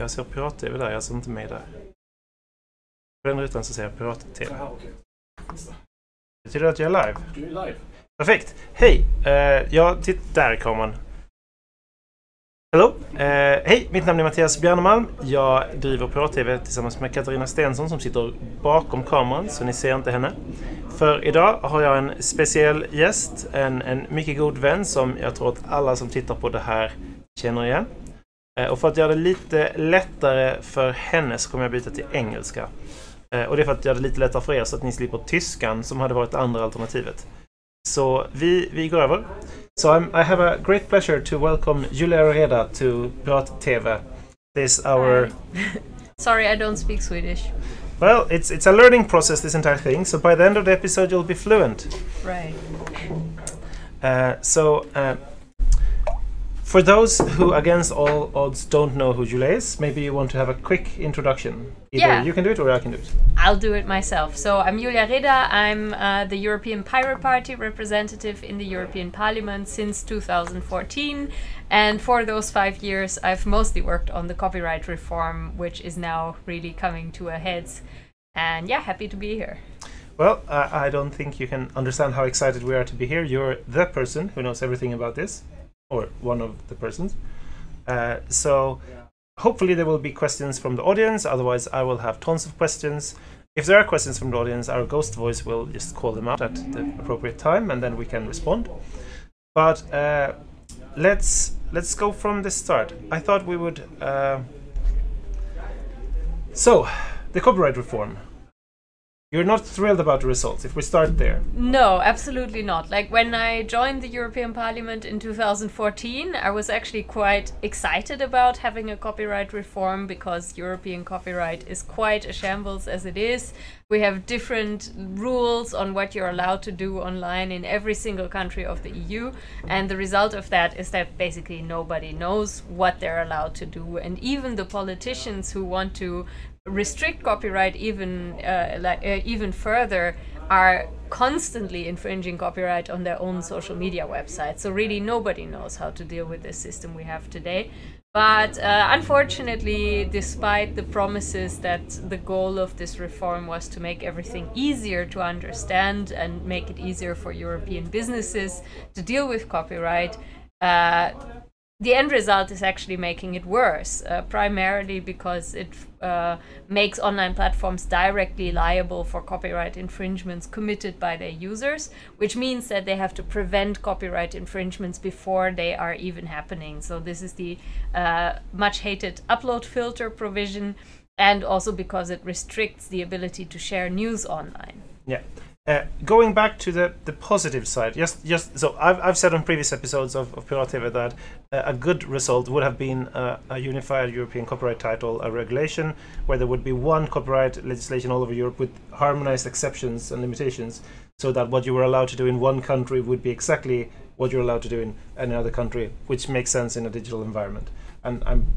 Jag ser Pirat-TV där, jag ser inte med där. På den rutan så ser jag Pirat-TV. Betyder det att jag är live? Du är live. Perfekt. Hej! Där är kameran. Hello! Hej, mitt namn är Mattias Bjärnemalm. Jag driver Pirat-TV tillsammans med Katarina Stensson som sitter bakom kameran, så ni ser inte henne. För idag har jag en speciell gäst, en mycket god vän som jag tror att alla som tittar på det här känner igen. Och för att göra det lite lättare för henne så kommer jag byta till engelska. Och det är för att göra det lite lättare för er så att ni slipper tyskan som hade varit det andra alternativet. Så vi går över. So I have a great pleasure to welcome Julia Reda to Pirat-TV. This our... Sorry, I don't speak Swedish. Well, it's a learning process, this entire thing. So by the end of the episode, you'll be fluent. Right. For those who, against all odds, don't know who Julia is, maybe you want to have a quick introduction. Either you can do it or I can do it. I'll do it myself. So I'm Julia Reda. I'm the European Pirate Party representative in the European Parliament since 2014. And for those 5 years, I've mostly worked on the copyright reform, which is now really coming to a head. And yeah, happy to be here. Well, I don't think you can understand how excited we are to be here. You're the person who knows everything about this. Or one of the persons. So hopefully there will be questions from the audience, otherwise I will have tons of questions. If there are questions from the audience, our ghost voice will just call them out at the appropriate time and then we can respond. But let's go from the start. I thought we would... So, the copyright reform. You're not thrilled about the results, if we start there. No, absolutely not. Like when I joined the European Parliament in 2014, I was actually quite excited about having a copyright reform because European copyright is quite a shambles as it is. We have different rules on what you're allowed to do online in every single country of the EU. And the result of that is that basically nobody knows what they're allowed to do. And even the politicians who want to restrict copyright even further are constantly infringing copyright on their own social media websites. So really nobody knows how to deal with this system we have today. But unfortunately, despite the promises that the goal of this reform was to make everything easier to understand and make it easier for European businesses to deal with copyright, the end result is actually making it worse, primarily because it makes online platforms directly liable for copyright infringements committed by their users, which means that they have to prevent copyright infringements before they are even happening. So this is the much hated upload filter provision, and also because it restricts the ability to share news online. Yeah. Going back to the positive side, just so I've said on previous episodes of Pirat-TV that a good result would have been a unified European copyright title, a regulation where there would be one copyright legislation all over Europe with harmonized exceptions and limitations, so that what you were allowed to do in one country would be exactly what you're allowed to do in any other country, which makes sense in a digital environment. And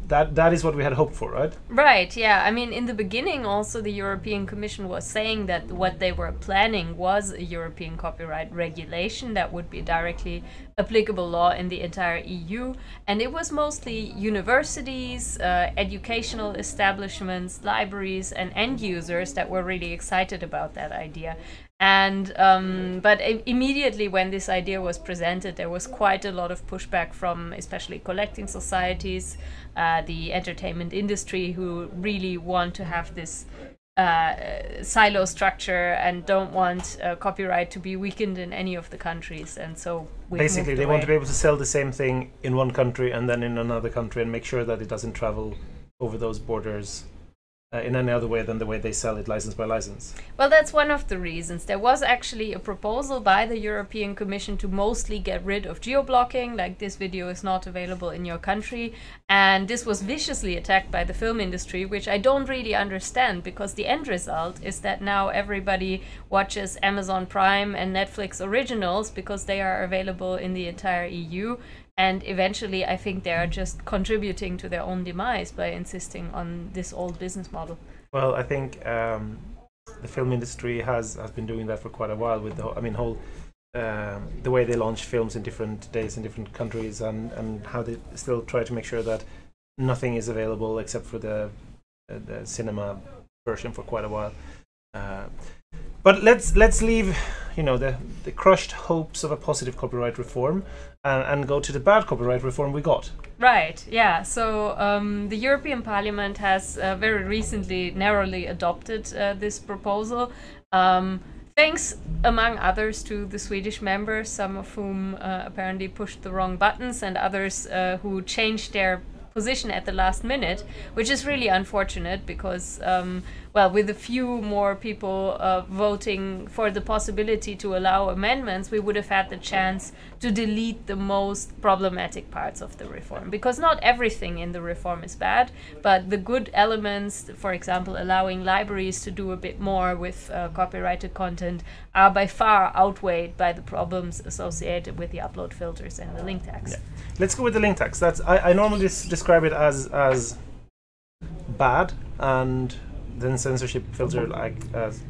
that is what we had hoped for, right? Right, yeah. I mean, in the beginning also the European Commission was saying that what they were planning was a European copyright regulation that would be directly applicable law in the entire EU. And it was mostly universities, educational establishments, libraries and end users that were really excited about that idea. And but immediately when this idea was presented, there was quite a lot of pushback from especially collecting societies, the entertainment industry, who really want to have this silo structure and don't want copyright to be weakened in any of the countries. And so basically they want to be able to sell the same thing in one country and then in another country and make sure that it doesn't travel over those borders in any other way than the way they sell it license by license. Well, that's one of the reasons. There was actually a proposal by the European Commission to mostly get rid of geo-blocking, like this video is not available in your country, and this was viciously attacked by the film industry, which I don't really understand, because the end result is that now everybody watches Amazon Prime and Netflix originals because they are available in the entire EU. And eventually, I think they are just contributing to their own demise by insisting on this old business model. Well, I think the film industry has been doing that for quite a while with the way they launch films in different days in different countries, and how they still try to make sure that nothing is available except for the cinema version for quite a while. But let's leave, you know, the crushed hopes of a positive copyright reform and go to the bad copyright reform we got. Right, yeah. So the European Parliament has very recently narrowly adopted this proposal, thanks, among others, to the Swedish members, some of whom apparently pushed the wrong buttons, and others who changed their position at the last minute, which is really unfortunate because, well, with a few more people voting for the possibility to allow amendments, we would have had the chance to delete the most problematic parts of the reform. Because not everything in the reform is bad, but the good elements, for example, allowing libraries to do a bit more with copyrighted content, are by far outweighed by the problems associated with the upload filters and the link tax. Yeah. Let's go with the link tax. That's I normally describe it as bad, and then censorship filter like as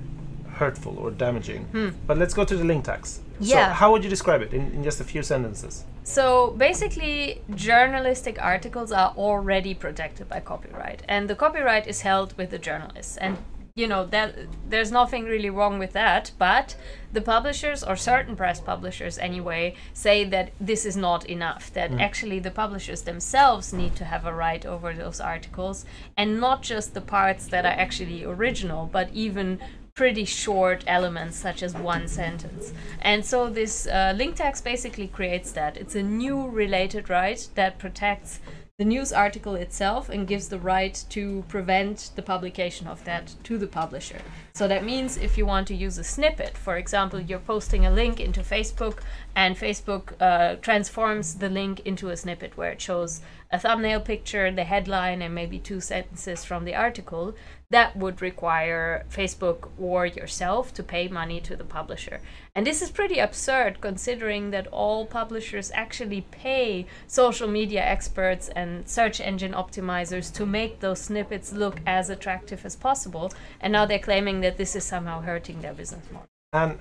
hurtful or damaging. But let's go to the link tax. Yeah. So how would you describe it in just a few sentences? So basically, journalistic articles are already protected by copyright, and the copyright is held with the journalists. And you know that there's nothing really wrong with that, but the publishers, or certain press publishers anyway, say that this is not enough, that actually the publishers themselves need to have a right over those articles, and not just the parts that are actually original, but even pretty short elements such as one sentence. And so this link tax basically creates that. It's a new related right that protects the news article itself and gives the right to prevent the publication of that to the publisher. So that means if you want to use a snippet, for example, you're posting a link into Facebook, and Facebook transforms the link into a snippet where it shows a thumbnail picture, the headline, and maybe 2 sentences from the article, that would require Facebook or yourself to pay money to the publisher. And this is pretty absurd, considering that all publishers actually pay social media experts and search engine optimizers to make those snippets look as attractive as possible. And now they're claiming that this is somehow hurting their business model.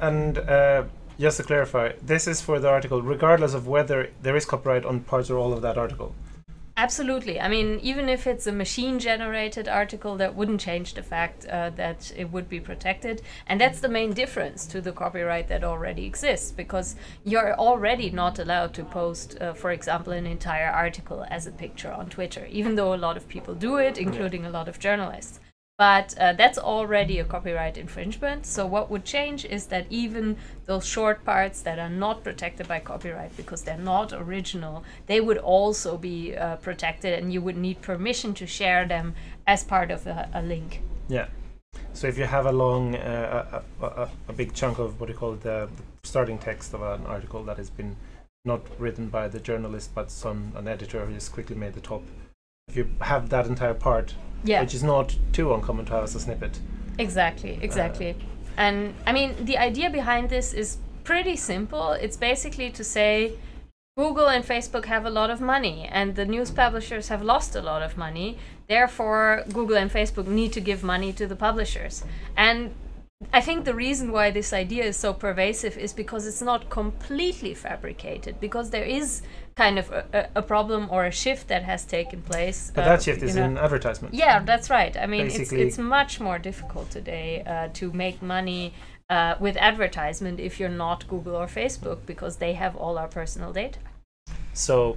And just to clarify, this is for the article regardless of whether there is copyright on parts or all of that article. Absolutely. I mean, even if it's a machine-generated article, that wouldn't change the fact that it would be protected. And that's the main difference to the copyright that already exists, because you're already not allowed to post, for example, an entire article as a picture on Twitter, even though a lot of people do it, including a lot of journalists. But that's already a copyright infringement. So what would change is that even those short parts that are not protected by copyright because they're not original, they would also be protected, and you would need permission to share them as part of a link. Yeah. So if you have a long, a big chunk of what you call the starting text of an article that has been not written by the journalist but an editor who just quickly made the top, if you have that entire part, which is not too uncommon to have as a snippet. Exactly. And I mean, the idea behind this is pretty simple. It's basically to say Google and Facebook have a lot of money, and the news publishers have lost a lot of money. Therefore, Google and Facebook need to give money to the publishers. And I think the reason why this idea is so pervasive is because it's not completely fabricated, because there is kind of a problem or a shift that has taken place. But that shift is in advertisement. Yeah, that's right. I mean, basically, it's much more difficult today to make money with advertisement if you're not Google or Facebook, because they have all our personal data. So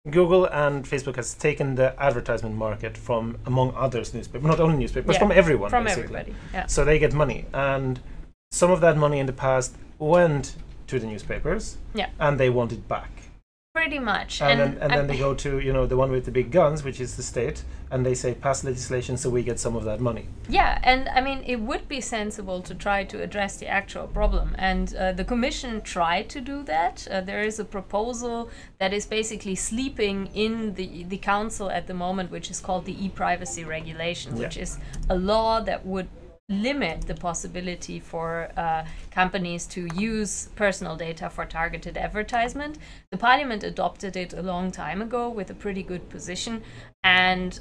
Google and Facebook has taken the advertisement market from, among others, newspapers, not only newspapers, from everyone, from basically. Everybody. Yeah. So they get money, and some of that money in the past went to the newspapers, and they want it back. Pretty much. And then they go to, you know, the one with the big guns, which is the state, and they say pass legislation so we get some of that money. Yeah, and I mean, it would be sensible to try to address the actual problem. And the Commission tried to do that. There is a proposal that is basically sleeping in the Council at the moment, which is called the e-privacy regulation, which is a law that would limit the possibility for companies to use personal data for targeted advertisement. The Parliament adopted it a long time ago with a pretty good position, and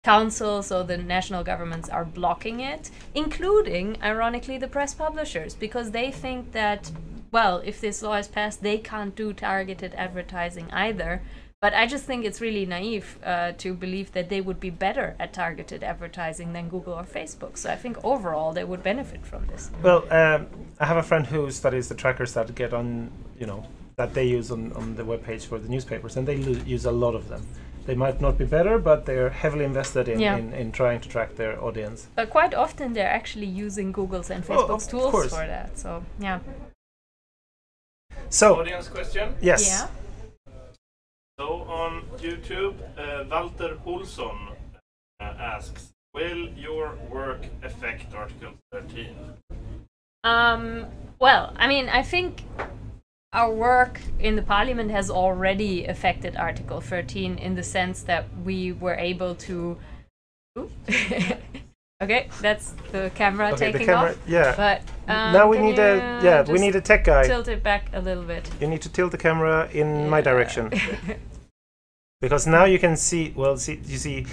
Council, so the national governments, are blocking it, including, ironically, the press publishers, because they think that, well, if this law is passed, they can't do targeted advertising either, But I just think it's really naive to believe that they would be better at targeted advertising than Google or Facebook. So I think overall they would benefit from this. Well, I have a friend who studies the trackers that get on, that they use on the webpage for the newspapers, and they use a lot of them. They might not be better, but they're heavily invested in trying to track their audience. But quite often they're actually using Google's and Facebook's tools for that. So, yeah. So, audience question? Yes. Yeah. So on YouTube, Walter Olsson asks, will your work affect Article 13? Well, I mean, I think our work in the parliament has already affected Article 13 in the sense that we were able to... Okay, that's the camera taking off. Yeah. But now we need we need a tech guy. Tilt it back a little bit. You need to tilt the camera in my direction. Because now you can see, you see,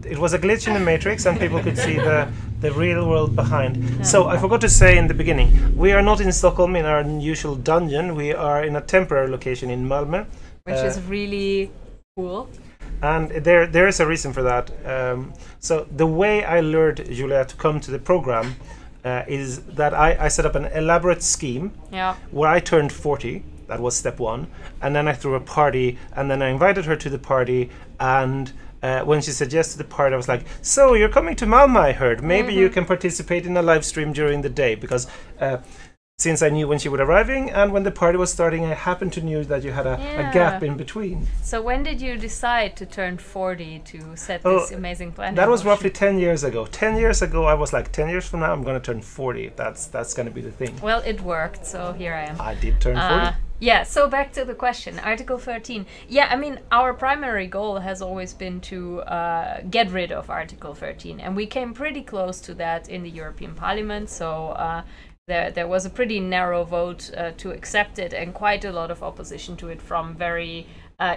it was a glitch in the matrix and people could see the real world behind. Yeah. So I forgot to say in the beginning, we are not in Stockholm in our usual dungeon. We are in a temporary location in Malmö. Which is really cool. And there is a reason for that. So the way I lured Julia to come to the program is that I set up an elaborate scheme where I turned 40. That was step one. And then I threw a party, and then I invited her to the party. And when she said yes to the party, I was like, so you're coming to Malmö, I heard. Maybe you can participate in a live stream during the day. Because since I knew when she was arriving and when the party was starting, I happened to know that you had a gap in between. So when did you decide to turn 40 to set this amazing plan? That was roughly 10 years ago. 10 years ago, I was like, 10 years from now, I'm going to turn 40. That's going to be the thing. Well, it worked, so here I am. I did turn 40. Yeah, so back to the question, Article 13. Yeah, I mean, our primary goal has always been to get rid of Article 13, and we came pretty close to that in the European Parliament, so there was a pretty narrow vote to accept it, and quite a lot of opposition to it from very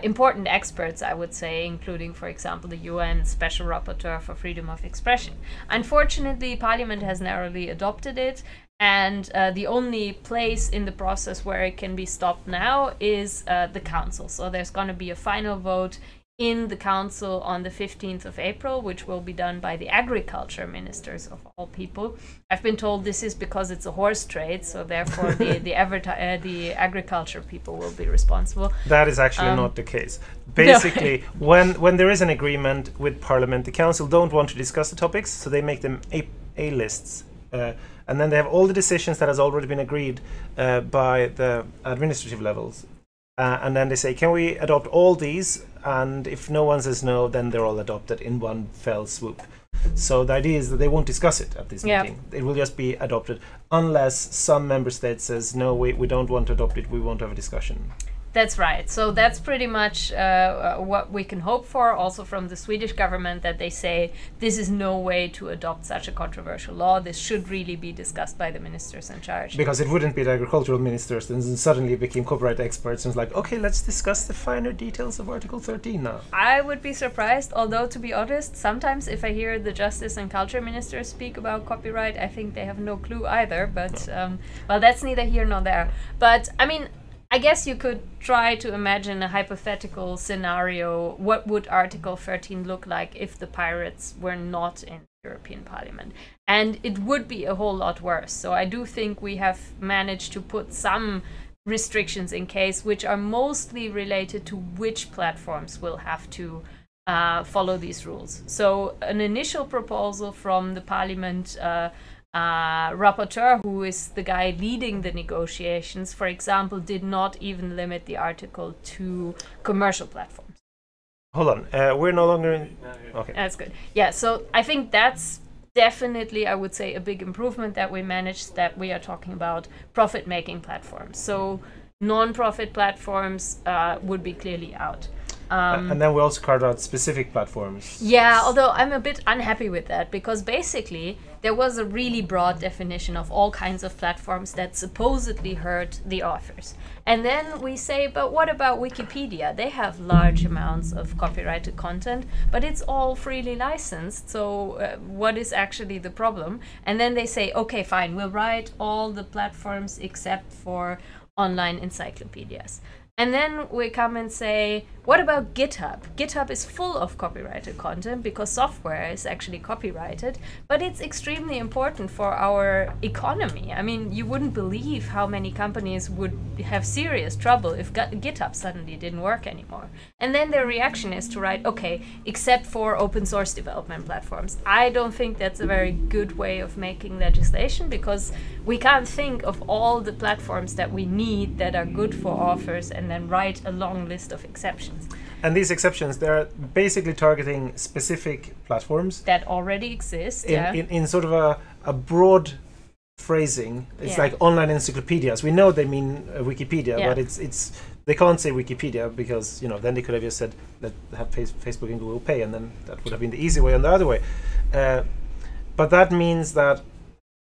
important experts, I would say, including, for example, the UN Special Rapporteur for Freedom of Expression. Unfortunately, Parliament has narrowly adopted it, and the only place in the process where it can be stopped now is the Council. So there's going to be a final vote in the Council on the 15th of April, which will be done by the agriculture ministers of all people. I've been told this is because it's a horse trade, so therefore the agriculture people will be responsible. That is actually not the case. Basically, when there is an agreement with Parliament, the Council don't want to discuss the topics, so they make them A lists. And then they have all the decisions that has already been agreed by the administrative levels. And then they say, can we adopt all these? And if no one says no, then they're all adopted in one fell swoop. So the idea is that they won't discuss it at this meeting. It will just be adopted unless some member state says, no, we don't want to adopt it, we won't have a discussion. That's right. So that's pretty much what we can hope for, also from the Swedish government, that they say this is no way to adopt such a controversial law. This should really be discussed by the ministers in charge. Because it wouldn't be the agricultural ministers, and suddenly became copyright experts and was like, okay, let's discuss the finer details of Article 13 now. I would be surprised, although to be honest, sometimes if I hear the justice and culture ministers speak about copyright, I think they have no clue either. But, well, that's neither here nor there. But, I mean, I guess you could try to imagine a hypothetical scenario. What would Article 13 look like if the pirates were not in the European Parliament? And it would be a whole lot worse. So I do think we have managed to put some restrictions in case, which are mostly related to which platforms will have to follow these rules. So an initial proposal from the Parliament rapporteur, who is the guy leading the negotiations, for example, did not even limit the article to commercial platforms. Hold on, we're no longer in... Okay. That's good. Yeah, so I think that's definitely, I would say, a big improvement that we managed, that we are talking about profit-making platforms. So non-profit platforms would be clearly out. And then we also carved out specific platforms. Yeah, although I'm a bit unhappy with that, because basically there was a really broad definition of all kinds of platforms that supposedly hurt the authors. And then we say, but what about Wikipedia? They have large amounts of copyrighted content, but it's all freely licensed. So what is actually the problem? And then they say, okay, fine, we'll write all the platforms except for online encyclopedias. And then we come and say, What about GitHub? GitHub is full of copyrighted content because software is actually copyrighted, but it's extremely important for our economy. I mean, you wouldn't believe how many companies would have serious trouble if GitHub suddenly didn't work anymore. And then their reaction is to write, okay, except for open source development platforms. I don't think that's a very good way of making legislation, because we can't think of all the platforms that we need that are good for authors and then write a long list of exceptions. And these exceptions, they're basically targeting specific platforms that already exist, in sort of a broad phrasing. It's like online encyclopedias. We know they mean Wikipedia, but it's they can't say Wikipedia because then they could have just said that have Facebook and Google Pay, and then that would have been the easy way and the other way. But that means that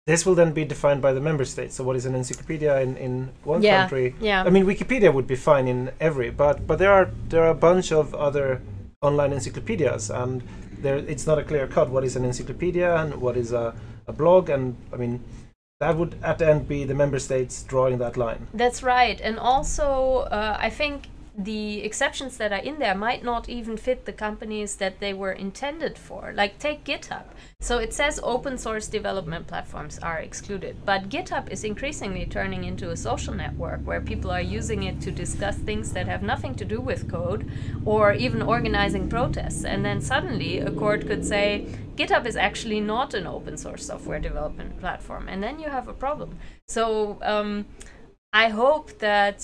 this will then be defined by the member states. So what is an encyclopedia in one country? I mean, Wikipedia would be fine in every, but there are a bunch of other online encyclopedias, and it's not a clear cut. What is an encyclopedia and what is a blog? And I mean, that would at the end be the member states drawing that line. That's right. And also, I think the exceptions that are in there might not even fit the companies that they were intended for. Like, take GitHub. So it says open source development platforms are excluded, but GitHub is increasingly turning into a social network where people are using it to discuss things that have nothing to do with code or even organizing protests. And then suddenly a court could say GitHub is actually not an open source software development platform, and then you have a problem. So I hope that,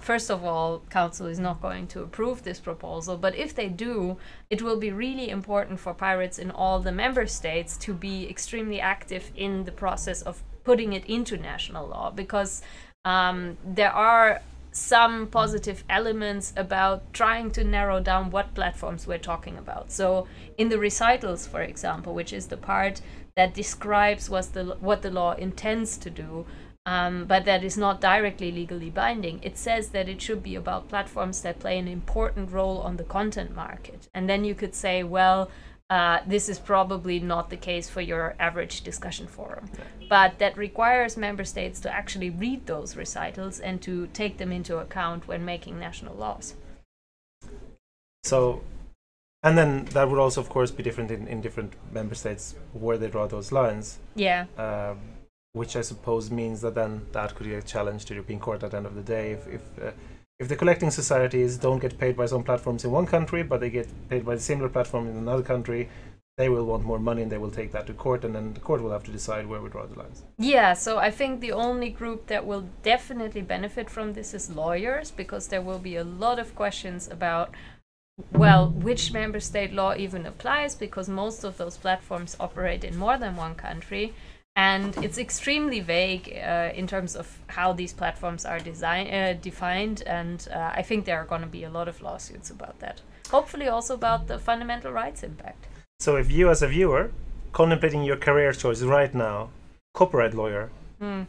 first of all, Council is not going to approve this proposal, but if they do, it will be really important for pirates in all the member states to be extremely active in the process of putting it into national law, because there are some positive elements about trying to narrow down what platforms we're talking about. So in the recitals, for example, which is the part that describes what the law intends to do, but that is not directly legally binding, it says that it should be about platforms that play an important role on the content market. And then you could say, well, this is probably not the case for your average discussion forum. But that requires member states to actually read those recitals and to take them into account when making national laws. So, and then that would also, of course, be different in different member states where they draw those lines. Yeah. Which I suppose means that then that could be a challenge to the European Court at the end of the day. If the collecting societies don't get paid by some platforms in one country, but they get paid by the similar platform in another country, they will want more money and they will take that to court, and then the court will have to decide where we draw the lines. Yeah, so I think the only group that will definitely benefit from this is lawyers, because there will be a lot of questions about, well, which member state law even applies, because most of those platforms operate in more than one country. And it's extremely vague in terms of how these platforms are defined, and I think there are going to be a lot of lawsuits about that. Hopefully also about the fundamental rights impact. So if you as a viewer, contemplating your career choice right now, copyright lawyer,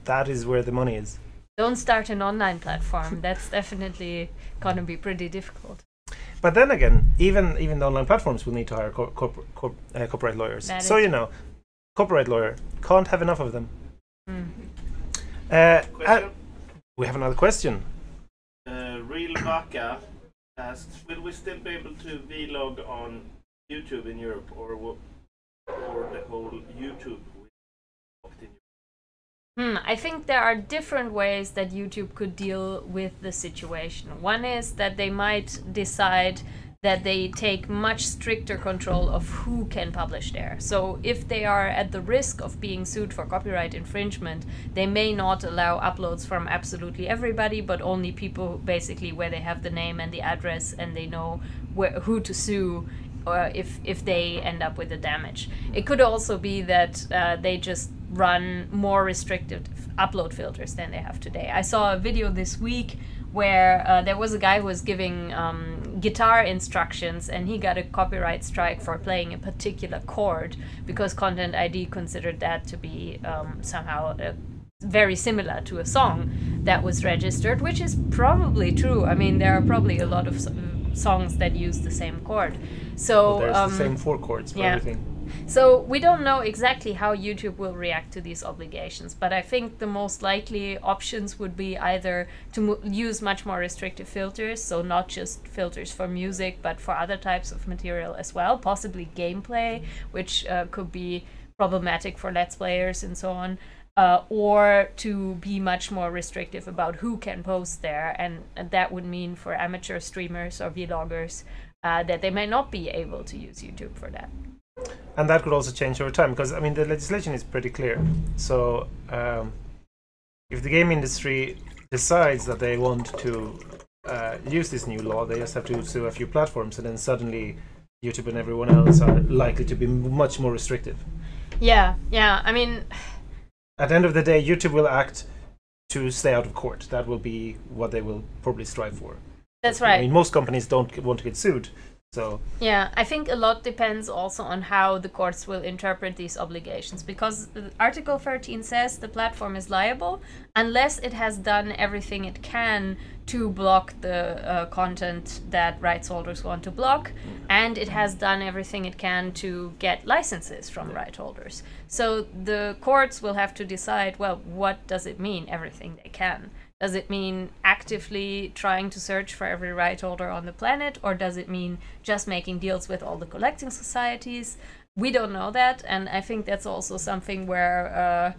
that is where the money is. Don't start an online platform. That's definitely going to be pretty difficult. But then again, even the online platforms will need to hire copyright lawyers. So copyright lawyer, can't have enough of them. We have another question. Real Baka asks, will we still be able to vlog on YouTube in Europe, or the whole YouTube will be blocked in Europe? I think there are different ways that YouTube could deal with the situation. One is that they might decide that they take much stricter control of who can publish there. So if they are at the risk of being sued for copyright infringement, they may not allow uploads from absolutely everybody, but only people basically where they have the name and the address and they know who to sue if they end up with the damage. It could also be that they just run more restrictive upload filters than they have today. I saw a video this week where there was a guy who was giving guitar instructions, and he got a copyright strike for playing a particular chord because Content ID considered that to be somehow very similar to a song that was registered, which is probably true. I mean, there are probably a lot of songs that use the same chord. So there's the same 4 chords for everything. So we don't know exactly how YouTube will react to these obligations, but I think the most likely options would be either to use much more restrictive filters, so not just filters for music, but for other types of material as well, possibly gameplay, which could be problematic for Let's Players and so on, or to be much more restrictive about who can post there, and that would mean for amateur streamers or vloggers that they may not be able to use YouTube for that. And that could also change over time, because I mean the legislation is pretty clear. So if the game industry decides that they want to use this new law, they just have to sue a few platforms, and then suddenly YouTube and everyone else are likely to be much more restrictive. Yeah, I mean, at the end of the day, YouTube will act to stay out of court. That will be what they will probably strive for. That's right. I mean, most companies don't want to get sued. So yeah, I think a lot depends also on how the courts will interpret these obligations, because Article 13 says the platform is liable unless it has done everything it can to block the content that rights holders want to block, and it has done everything it can to get licenses from right holders. So the courts will have to decide, well, what does it mean, everything they can? Does it mean actively trying to search for every right holder on the planet, or does it mean just making deals with all the collecting societies? We don't know that, and I think that's also something where,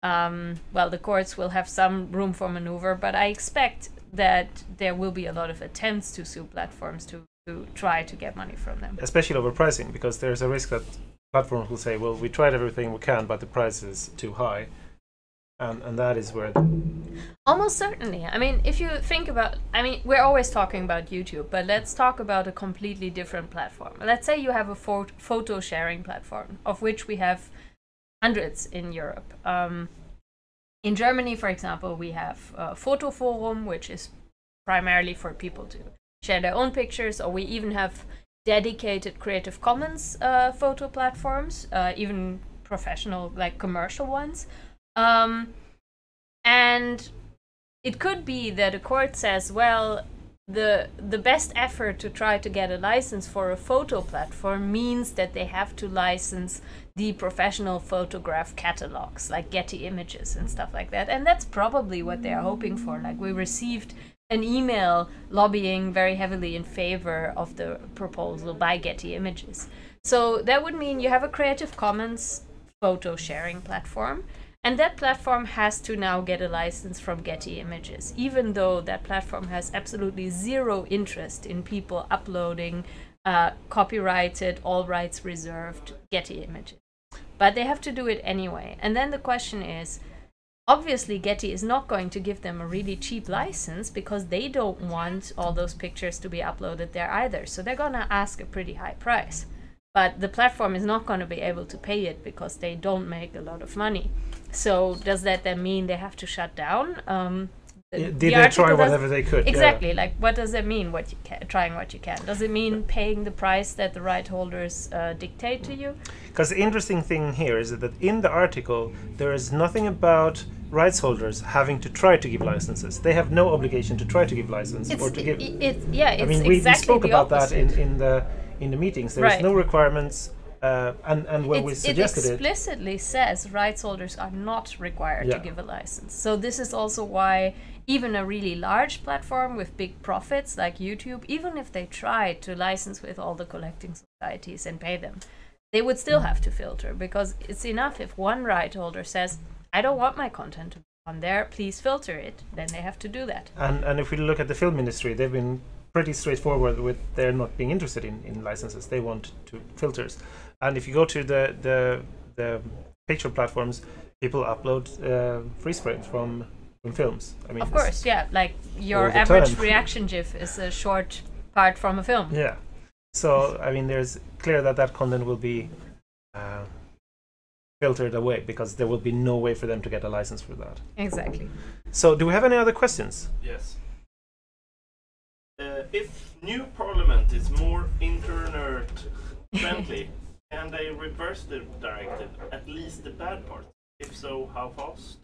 well, the courts will have some room for maneuver, but I expect that there will be a lot of attempts to sue platforms to try to get money from them. Especially over pricing, because there's a risk that platforms will say, well, we tried everything we can, but the price is too high. And that is where... Almost certainly. I mean, if you think about... I mean, we're always talking about YouTube, but let's talk about a completely different platform. Let's say you have a photo sharing platform, of which we have hundreds in Europe. In Germany, for example, we have Photo Forum, which is primarily for people to share their own pictures, or we even have dedicated Creative Commons photo platforms, even professional, like commercial ones. And it could be that a court says, well, the best effort to try to get a license for a photo platform means that they have to license the professional photograph catalogs, like Getty Images and stuff like that. And that's probably what they're hoping for. Like, we received an email lobbying very heavily in favor of the proposal by Getty Images. So that would mean you have a Creative Commons photo sharing platform, and that platform has to now get a license from Getty Images, even though that platform has absolutely zero interest in people uploading copyrighted, all rights reserved Getty Images. But they have to do it anyway. And then the question is, obviously Getty is not going to give them a really cheap license, because they don't want all those pictures to be uploaded there either. So they're going to ask a pretty high price. But the platform is not going to be able to pay it because they don't make a lot of money. So does that then mean they have to shut down? Did they try whatever they could? Exactly. Yeah. Like, what does that mean? Trying what you can? Does it mean paying the price that the right holders dictate to you? Because the interesting thing here is that in the article there is nothing about rights holders having to try to give licenses. They have no obligation to try to give license or to give. I mean, we spoke about that in the meetings. There is no requirements. And when we suggested it explicitly says rights holders are not required to give a license. So this is also why even a really large platform with big profits like YouTube, even if they try to license with all the collecting societies and pay them, they would still have to filter, because it's enough if one right holder says, I don't want my content to be on there, please filter it, then they have to do that. And if we look at the film industry, they've been pretty straightforward with their not being interested in licenses. They want to filters. And if you go to the picture platforms, people upload freeze frames from films. I mean, of course, yeah. Like your average reaction GIF is a short part from a film. Yeah. So I mean, there's clear that content will be filtered away, because there will be no way for them to get a license for that. Exactly. So do we have any other questions? Yes. If new parliament is more internet friendly, can they reverse the directive, at least the bad part? If so, how fast?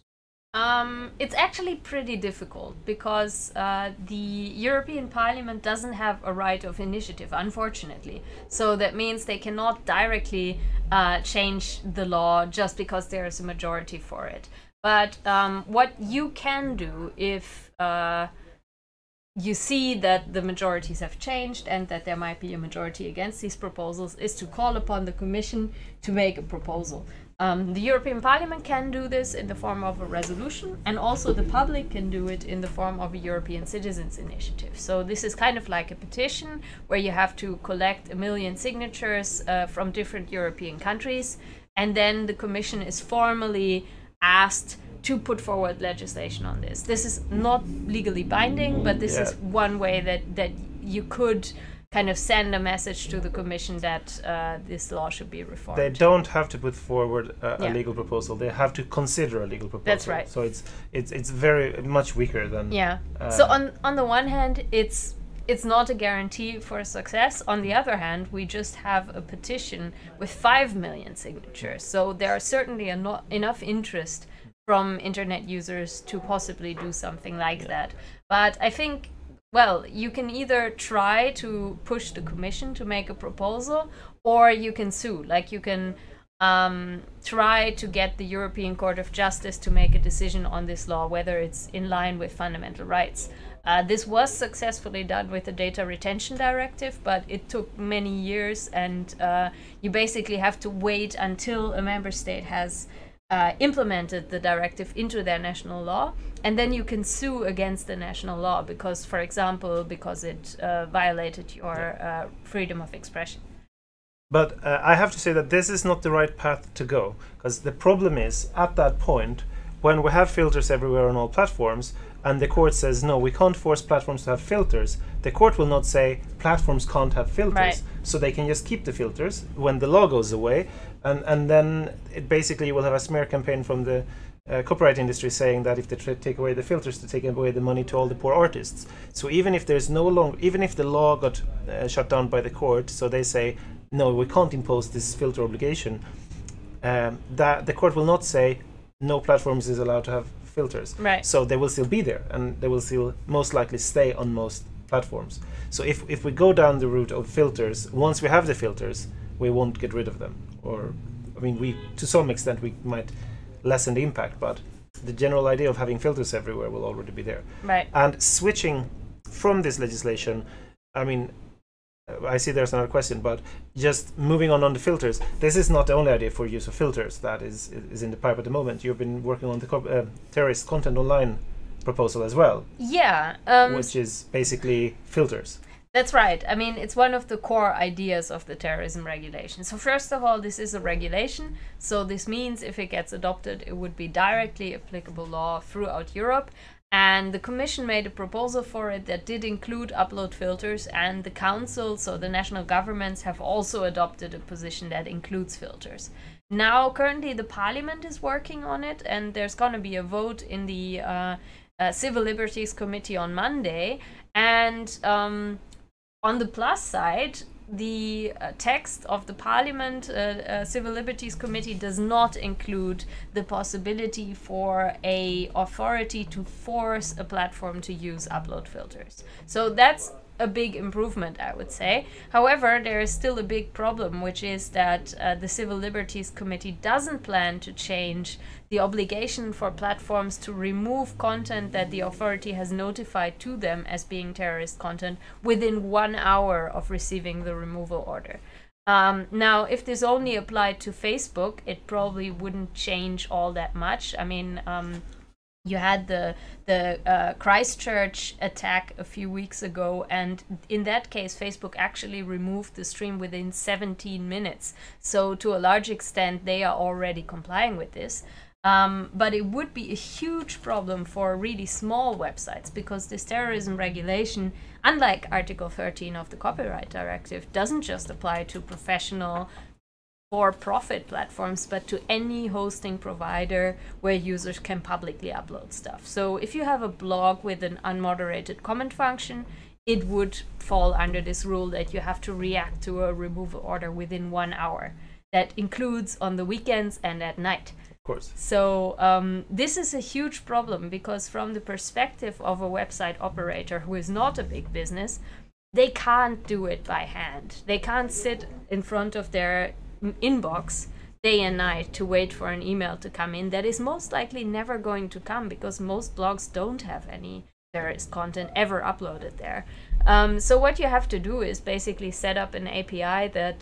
It's actually pretty difficult because the European Parliament doesn't have a right of initiative, unfortunately. So that means they cannot directly change the law just because there is a majority for it. But what you can do if you see that the majorities have changed and that there might be a majority against these proposals is to call upon the Commission to make a proposal. The European Parliament can do this in the form of a resolution, and also the public can do it in the form of a European Citizens Initiative. So this is kind of like a petition where you have to collect 1 million signatures from different European countries, and then the Commission is formally asked to put forward legislation on this. This is not legally binding, but this is one way that you could kind of send a message to the Commission that this law should be reformed. They don't have to put forward a legal proposal. They have to consider a legal proposal. That's right. So it's very much weaker than. Yeah. So on the one hand, it's not a guarantee for success. On the other hand, we just have a petition with 5 million signatures. So there are certainly enough interest from internet users to possibly do something like that. But I think, well, you can either try to push the Commission to make a proposal, or you can sue. Like, you can try to get the European Court of Justice to make a decision on this law, whether it's in line with fundamental rights. This was successfully done with the Data Retention Directive, but it took many years, and you basically have to wait until a member state has implemented the directive into their national law, and then you can sue against the national law because, for example, because it violated your freedom of expression. But I have to say that this is not the right path to go, because the problem is, at that point, when we have filters everywhere on all platforms, and the court says, no, we can't force platforms to have filters, the court will not say platforms can't have filters. Right. So they can just keep the filters when the law goes away, and then it basically you will have a smear campaign from the copyright industry saying that if they take away the filters, to take away the money to all the poor artists. So even if there's even if the law got shut down by the court, so they say, no, we can't impose this filter obligation, that the court will not say no platforms is allowed to have filters. Right. So they will still be there, and they will still most likely stay on most platforms. So if we go down the route of filters, once we have the filters, we won't get rid of them. Or, I mean, we to some extent we might lessen the impact, but the general idea of having filters everywhere will already be there. Right. And switching from this legislation, I mean, I see there's another question, but just moving on the filters, this is not the only idea for use of filters that is in the pipe at the moment. You've been working on the terrorist content online proposal as well. Yeah. Which is basically filters. That's right. I mean, it's one of the core ideas of the terrorism regulation. So first of all, this is a regulation. So this means if it gets adopted, it would be directly applicable law throughout Europe. And the Commission made a proposal for it that did include upload filters, and the Council, so the national governments, have also adopted a position that includes filters. Now, currently, the Parliament is working on it, and there's going to be a vote in the Civil Liberties Committee on Monday. And on the plus side, the text of the Parliament Civil Liberties Committee does not include the possibility for a authority to force a platform to use upload filters. So that's a big improvement, I would say. However, there is still a big problem, which is that the Civil Liberties Committee doesn't plan to change the obligation for platforms to remove content that the authority has notified to them as being terrorist content within 1 hour of receiving the removal order. Now, if this only applied to Facebook, it probably wouldn't change all that much. I mean, you had the Christchurch attack a few weeks ago, and in that case, Facebook actually removed the stream within 17 minutes. So to a large extent, they are already complying with this. But it would be a huge problem for really small websites, because this terrorism regulation, unlike Article 13 of the Copyright Directive, doesn't just apply to professional for-profit platforms, but to any hosting provider where users can publicly upload stuff. So if you have a blog with an unmoderated comment function, it would fall under this rule that you have to react to a removal order within 1 hour. That includes on the weekends and at night. course. So this is a huge problem because from the perspective of a website operator who is not a big business, they can't do it by hand. They can't sit in front of their inbox day and night to wait for an email to come in that is most likely never going to come because most blogs don't have any terrorist content ever uploaded there. So what you have to do is basically set up an API that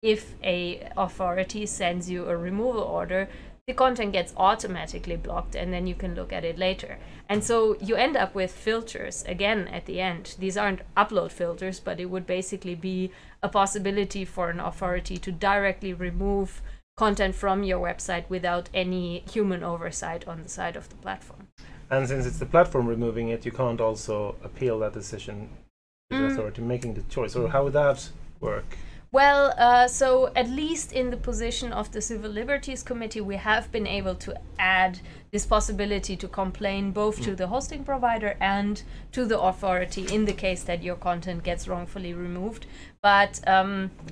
if a authority sends you a removal order, the content gets automatically blocked and then you can look at it later. And so you end up with filters again at the end. These aren't upload filters, but it would basically be a possibility for an authority to directly remove content from your website without any human oversight on the side of the platform. And since it's the platform removing it, you can't also appeal that decision to the authority making the choice. Or how would that work? Well, so at least in the position of the Civil Liberties Committee, we have been able to add this possibility to complain both to the hosting provider and to the authority in the case that your content gets wrongfully removed. But,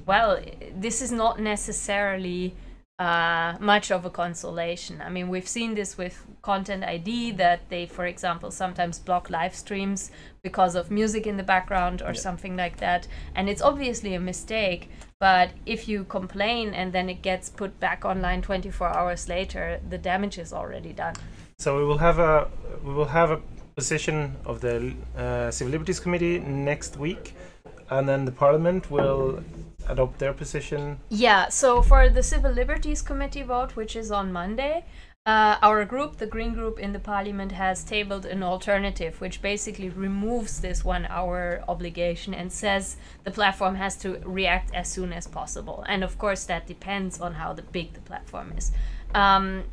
well, this is not necessarily much of a consolation. I mean, we've seen this with Content ID, that they, for example, sometimes block live streams because of music in the background or something like that. And it's obviously a mistake, but if you complain and then it gets put back online 24 hours later, the damage is already done. So we will have a position of the Civil Liberties Committee next week, and then the Parliament will adopt their position. Yeah, so for the Civil Liberties Committee vote, which is on Monday, our group, the Green Group in the Parliament, has tabled an alternative which basically removes this 1 hour obligation and says the platform has to react as soon as possible. And of course that depends on how big the platform is.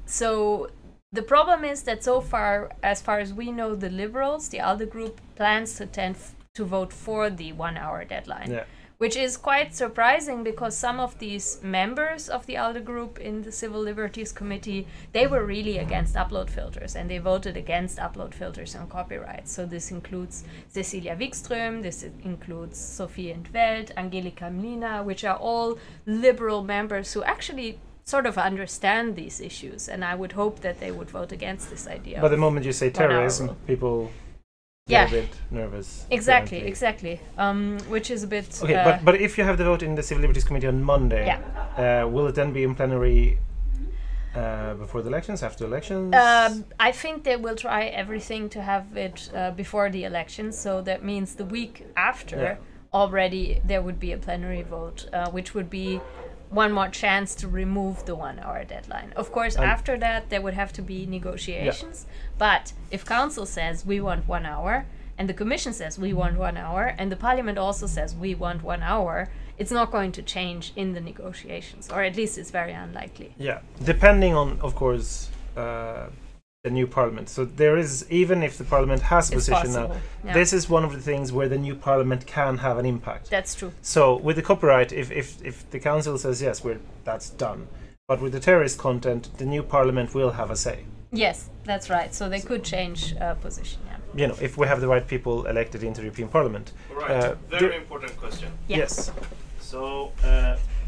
So the problem is that so far as we know, the Liberals, the ALDE group, plans to vote for the 1 hour deadline. Yeah. Which is quite surprising because some of these members of the ALDE group in the Civil Liberties Committee, they were really against upload filters and they voted against upload filters on copyright. So this includes Cecilia Wikström, this includes Sophie Entveld, Angelika Mlina, which are all liberal members who actually sort of understand these issues, and I would hope that they would vote against this idea. But the moment you say terrorism, people get a bit nervous. Exactly. Which is a bit... Okay, but if you have the vote in the Civil Liberties Committee on Monday, will it then be in plenary before the elections, after the elections? I think they will try everything to have it before the elections, so that means the week after already there would be a plenary vote, which would be one more chance to remove the 1 hour deadline. Of course, after that, there would have to be negotiations. But if Council says we want 1 hour, and the Commission says we want 1 hour, and the Parliament also says we want 1 hour, it's not going to change in the negotiations, or at least it's very unlikely. Yeah, depending on, of course, the new Parliament. So there is, even if the Parliament has a position now, this is one of the things where the new Parliament can have an impact. That's true. So with the copyright, if the Council says yes, that's done. But with the terrorist content, the new Parliament will have a say. Yes, that's right. So they could change position, You know, if we have the right people elected into the European Parliament. Right, very important question. Yes. So,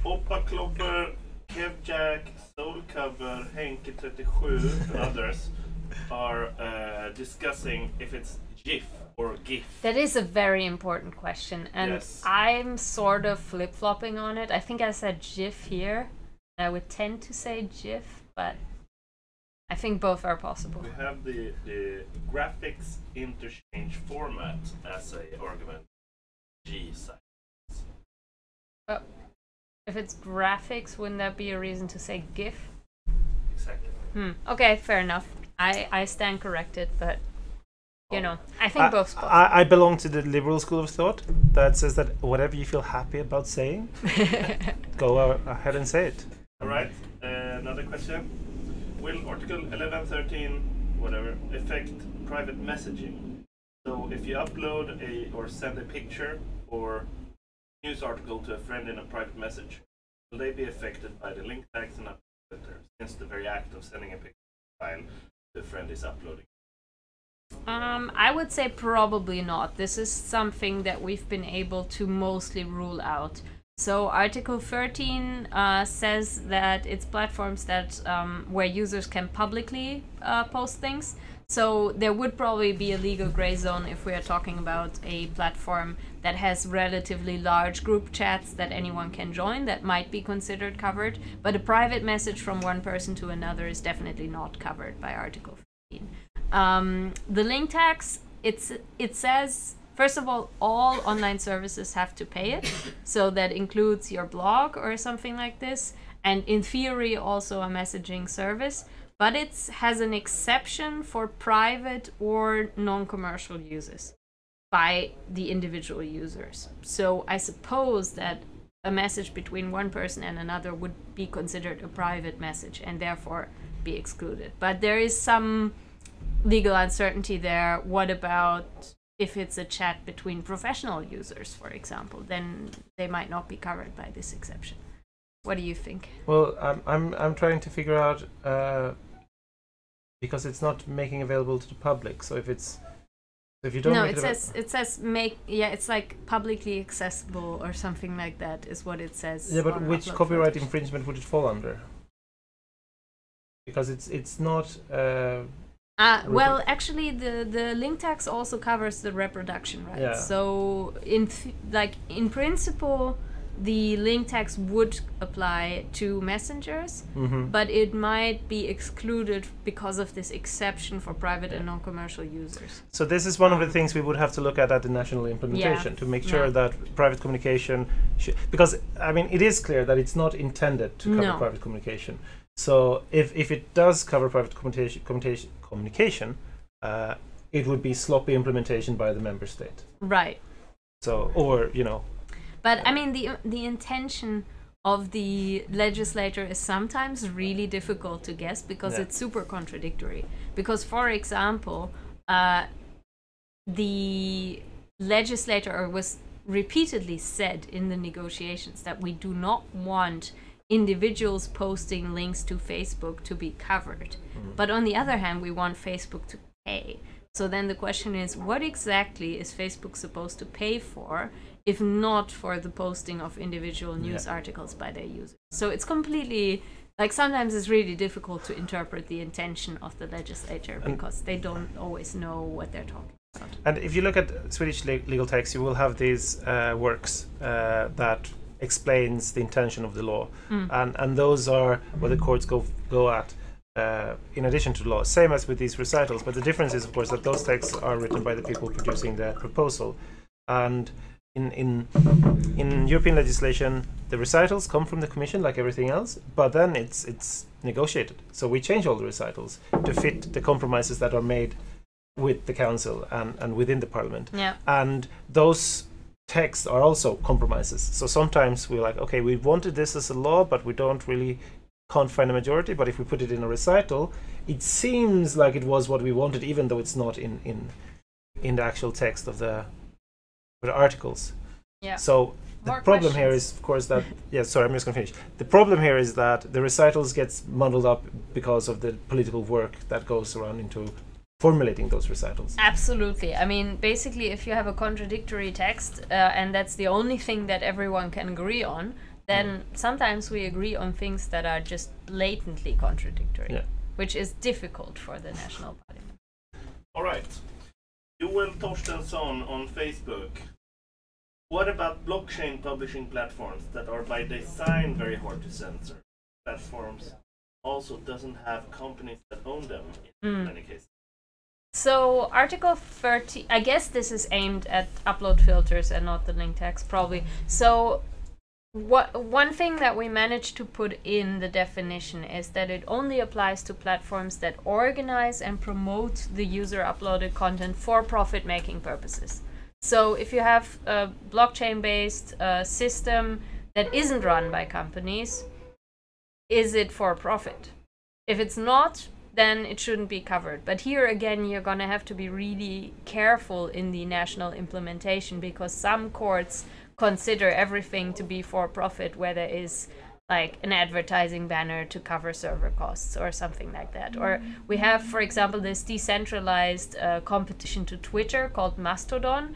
Oppa Klobber, Kevjack, Soulcover, Henke37 and others are discussing if it's GIF or GIF. That is a very important question, and I'm sort of flip-flopping on it. I think I said GIF here. I would tend to say GIF, but I think both are possible. We have the graphics interchange format as a argument. G size. Oh. If it's graphics, wouldn't that be a reason to say GIF? Exactly. Okay, fair enough. I stand corrected, but you know, I think both possible. I belong to the liberal school of thought that says that whatever you feel happy about saying, go ahead and say it. All right. Another question: will Article 1113, whatever, affect private messaging? So if you upload or send a picture or news article to a friend in a private message, will they be affected by the link tags and upload filter, since the very act of sending a picture file the friend is uploading? I would say probably not. This is something that we've been able to mostly rule out. So Article 13 says that it's platforms that where users can publicly post things. So there would probably be a legal gray zone if we are talking about a platform that has relatively large group chats that anyone can join. That might be considered covered, but a private message from one person to another is definitely not covered by Article 15. The link tax, it says, first of all online services have to pay it. So that includes your blog or something like this, and in theory also a messaging service. But it has an exception for private or non-commercial uses by the individual users. So I suppose that a message between one person and another would be considered a private message and therefore be excluded. But there is some legal uncertainty there. What about if it's a chat between professional users, for example? Then they might not be covered by this exception. What do you think? Well, I'm trying to figure out because it's not making available to the public. So if you don't, no, it says make, yeah, it's like publicly accessible or something like that is what it says. Yeah, but which copyright infringement would it fall under? Because it's not. Well, actually, the link tax also covers the reproduction rights. Yeah. So in principle, the link tax would apply to messengers, but it might be excluded because of this exception for private and non-commercial users. So this is one of the things we would have to look at the national implementation to make sure that private communication, because I mean it is clear that it's not intended to cover private communication. So if it does cover private communication, it would be sloppy implementation by the member state. Right. So, or But I mean, the intention of the legislator is sometimes really difficult to guess because it's super contradictory. Because, for example, the legislator was repeatedly said in the negotiations that we do not want individuals posting links to Facebook to be covered. But on the other hand, we want Facebook to pay. So then the question is, what exactly is Facebook supposed to pay for if not for the posting of individual news articles by their users? So it's completely, like, sometimes it's really difficult to interpret the intention of the legislature because they don't always know what they're talking about. And if you look at Swedish legal text, you will have these works that explains the intention of the law, and those are where the courts go at. In addition to the law, same as with these recitals, but the difference is, of course, that those texts are written by the people producing the proposal. And in European legislation, the recitals come from the Commission like everything else, but then it's negotiated. So we change all the recitals to fit the compromises that are made with the Council and within the Parliament. Yeah. And those texts are also compromises. So sometimes we're like, okay, we wanted this as a law, but we can't find a majority, but if we put it in a recital, it seems like it was what we wanted, even though it's not in the actual text of the articles. Yeah. So the problem here is, of course, that sorry, I'm just going to finish. The problem here is that the recitals gets muddled up because of the political work that goes around into formulating those recitals. Absolutely. I mean, basically, if you have a contradictory text and that's the only thing that everyone can agree on, then sometimes we agree on things that are just blatantly contradictory, which is difficult for the national parliament. All right. Joel Torstensson on Facebook. What about blockchain publishing platforms that are by design very hard to censor? Platforms also doesn't have companies that own them in many cases. So Article 30, I guess this is aimed at upload filters and not the link text, probably. So one thing that we managed to put in the definition is that it only applies to platforms that organize and promote the user uploaded content for profit making purposes. So if you have a blockchain-based system that isn't run by companies, is it for profit? If it's not, then it shouldn't be covered. But here again, you're going to have to be really careful in the national implementation because some courts consider everything to be for profit, where there is like an advertising banner to cover server costs or something like that. Or we have, for example, this decentralized competition to Twitter called Mastodon,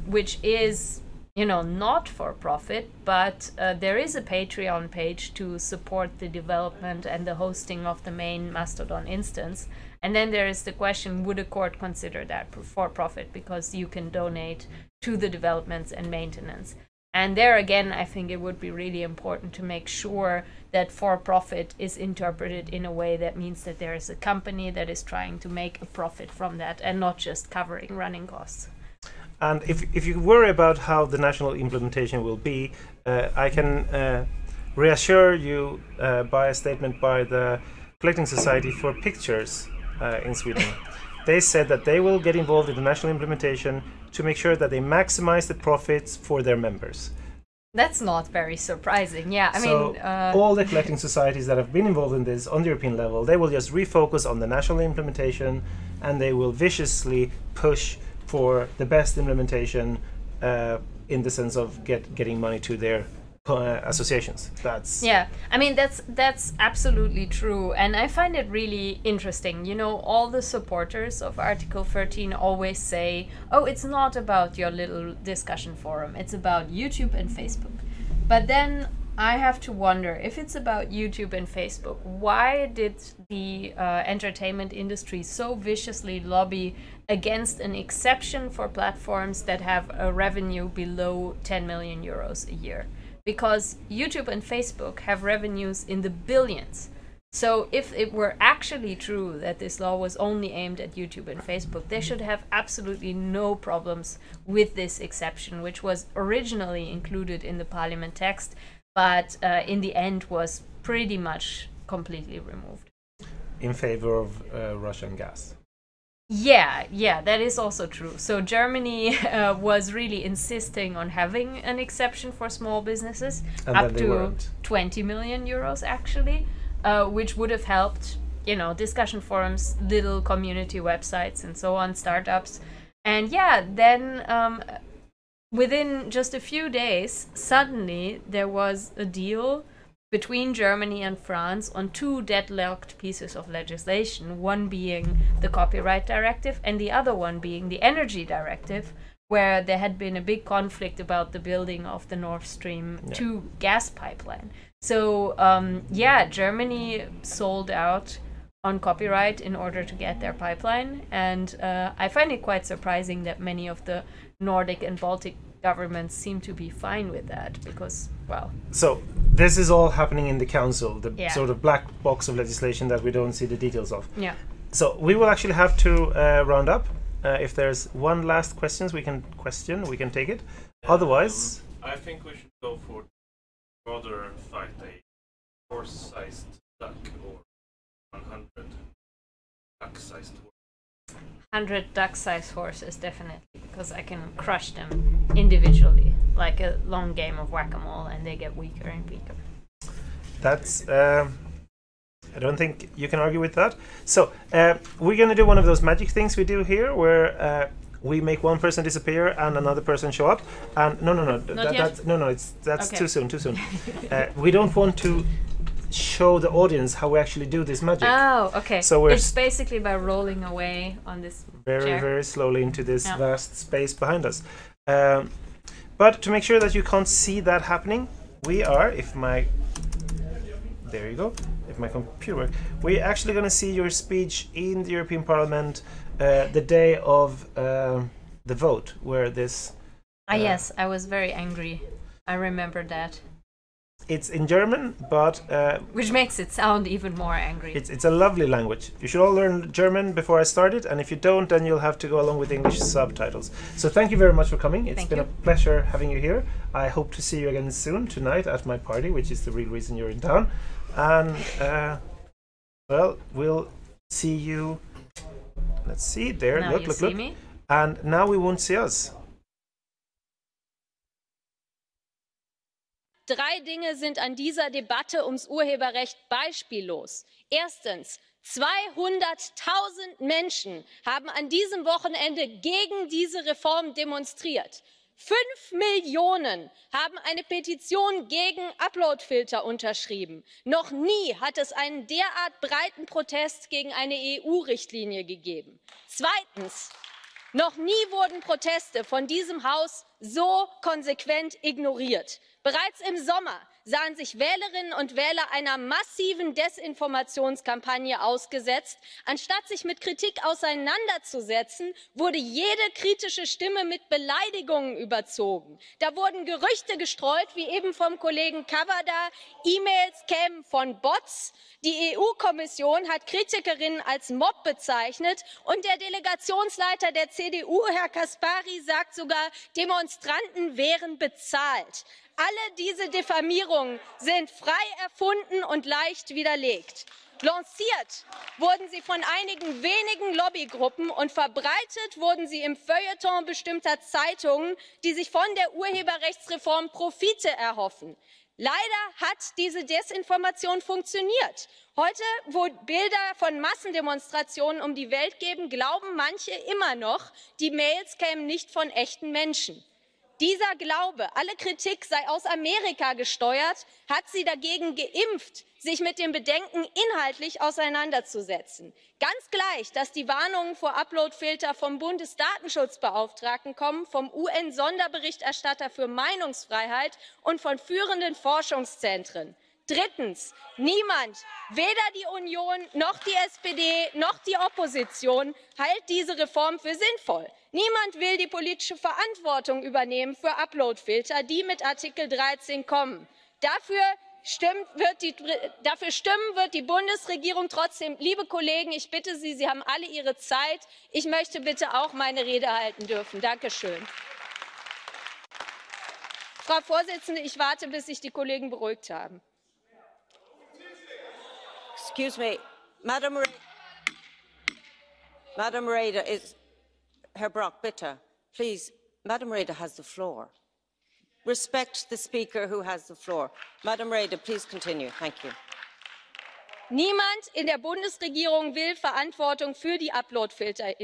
which is you know, not for profit, but there is a Patreon page to support the development and the hosting of the main Mastodon instance. And then there is the question, would a court consider that for profit? Because you can donate to the developments and maintenance. And there again, I think it would be really important to make sure that for profit is interpreted in a way that means that there is a company that is trying to make a profit from that and not just covering running costs. And if you worry about how the national implementation will be, I can reassure you by a statement by the Collecting Society for Pictures in Sweden. They said that they will get involved in the national implementation to make sure that they maximize the profits for their members. That's not very surprising. Yeah, I mean, all the collecting societies that have been involved in this on the European level, they will just refocus on the national implementation, and they will viciously push for the best implementation in the sense of getting money to their associations. Yeah, I mean, that's absolutely true, and I find it really interesting. You know, all the supporters of Article 13 always say, oh, it's not about your little discussion forum, it's about YouTube and Facebook. But then I have to wonder, if it's about YouTube and Facebook, why did the entertainment industry so viciously lobby against an exception for platforms that have a revenue below 10 million euros a year? Because YouTube and Facebook have revenues in the billions. So if it were actually true that this law was only aimed at YouTube and Facebook, they should have absolutely no problems with this exception, which was originally included in the parliament text, but in the end was pretty much completely removed. In favor of Russian gas. Yeah, that is also true. So Germany was really insisting on having an exception for small businesses, and up to 20 million euros actually, which would have helped, you know, discussion forums, little community websites and so on, startups. And yeah, then within just a few days, suddenly there was a deal between Germany and France on two deadlocked pieces of legislation, one being the Copyright Directive and the other one being the Energy Directive, where there had been a big conflict about the building of the Nord Stream 2 gas pipeline. So yeah, Germany sold out on copyright in order to get their pipeline, and I find it quite surprising that many of the Nordic and Baltic governments seem to be fine with that, because, well... So this is all happening in the council, the sort of black box of legislation that we don't see the details of. Yeah. So we will actually have to round up. If there's one last question we can take it. Otherwise... I think we should go for rather fight a horse-sized duck or 100 duck-sized horse. 100 duck-sized horses, definitely, because I can crush them individually, like a long game of whack-a-mole, and they get weaker and weaker. That's... I don't think you can argue with that. So, we're going to do one of those magic things we do here, where we make one person disappear and another person show up. And that's okay. Too soon. We don't want to show the audience how we actually do this magic. Oh, okay. So it's basically by rolling away on this chair. Very slowly into this vast space behind us. But to make sure that you can't see that happening, we are, if my computer works, we're actually going to see your speech in the European Parliament the day of the vote, where this... yes, I was very angry. I remember that. It's in German, but... which makes it sound even more angry. It's a lovely language. You should all learn German before I start it, and if you don't, then you'll have to go along with English subtitles. So thank you very much for coming. It's been a pleasure having you here. I hope to see you again soon, tonight at my party, which is the real reason you're in town. And, well, we'll see you... Let's see, there, now look. Me? And now we won't see us. 3 Dinge sind an dieser Debatte ums Urheberrecht beispiellos. Erstens, 200.000 Menschen haben an diesem Wochenende gegen diese Reform demonstriert. 5 Millionen haben eine Petition gegen Uploadfilter unterschrieben. Noch nie hat es einen derart breiten Protest gegen eine EU-Richtlinie gegeben. Zweitens, Noch nie wurden Proteste von diesem Haus so konsequent ignoriert. Bereits im Sommer sahen sich Wählerinnen und Wähler einer massiven Desinformationskampagne ausgesetzt. Anstatt sich mit Kritik auseinanderzusetzen, wurde jede kritische Stimme mit Beleidigungen überzogen. Da wurden Gerüchte gestreut, wie eben vom Kollegen Cavada, E-Mails kämen von Bots. Die EU-Kommission hat Kritikerinnen als Mob bezeichnet und der Delegationsleiter der CDU, Herr Caspary, sagt sogar, Demonstranten wären bezahlt. Alle diese Diffamierungen sind frei erfunden und leicht widerlegt. Lanciert wurden sie von einigen wenigen Lobbygruppen und verbreitet wurden sie im Feuilleton bestimmter Zeitungen, die sich von der Urheberrechtsreform Profite erhoffen. Leider hat diese Desinformation funktioniert. Heute, wo Bilder von Massendemonstrationen um die Welt geben, glauben manche immer noch, die Mails kämen nicht von echten Menschen. Dieser Glaube, alle Kritik sei aus Amerika gesteuert, hat sie dagegen geimpft, sich mit dem Bedenken inhaltlich auseinanderzusetzen. Ganz gleich, dass die Warnungen vor Uploadfilter vom Bundesdatenschutzbeauftragten kommen, vom UN-Sonderberichterstatter für Meinungsfreiheit und von führenden Forschungszentren. Drittens, niemand, weder die Union noch die SPD noch die Opposition, hält diese Reform für sinnvoll. Niemand will die politische Verantwortung übernehmen für Uploadfilter, die mit Artikel 13 kommen. Dafür stimmen wird die Bundesregierung trotzdem. Liebe Kollegen, ich bitte Sie, Sie haben alle Ihre Zeit. Ich möchte bitte auch meine Rede halten dürfen. Danke schön. Frau Vorsitzende, ich warte, bis sich die Kollegen beruhigt haben. Excuse me, Madam Reda, is Herr Brock, bitte, please, Madam Reda has the floor. Respect the speaker who has the floor. Madam Reda, please continue. Thank you. Niemand in der Bundesregierung will Verantwortung für die Uploadfilter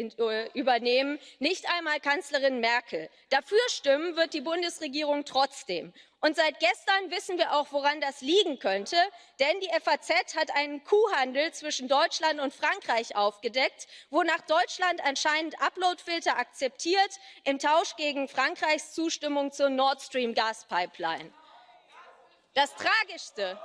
übernehmen, nicht einmal Kanzlerin Merkel. Dafür stimmen wird die Bundesregierung trotzdem. Und seit gestern wissen wir auch, woran das liegen könnte, denn die FAZ hat einen Kuhhandel zwischen Deutschland und Frankreich aufgedeckt, wonach Deutschland anscheinend Uploadfilter akzeptiert im Tausch gegen Frankreichs Zustimmung zur Nord Stream Gaspipeline. Das Tragischste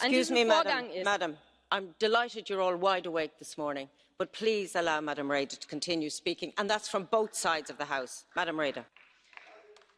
an diesem Vorgang ist... Madam, I'm delighted you're all wide awake this morning, but please allow Madam Reda to continue speaking, and that's from both sides of the House. Madam Reda.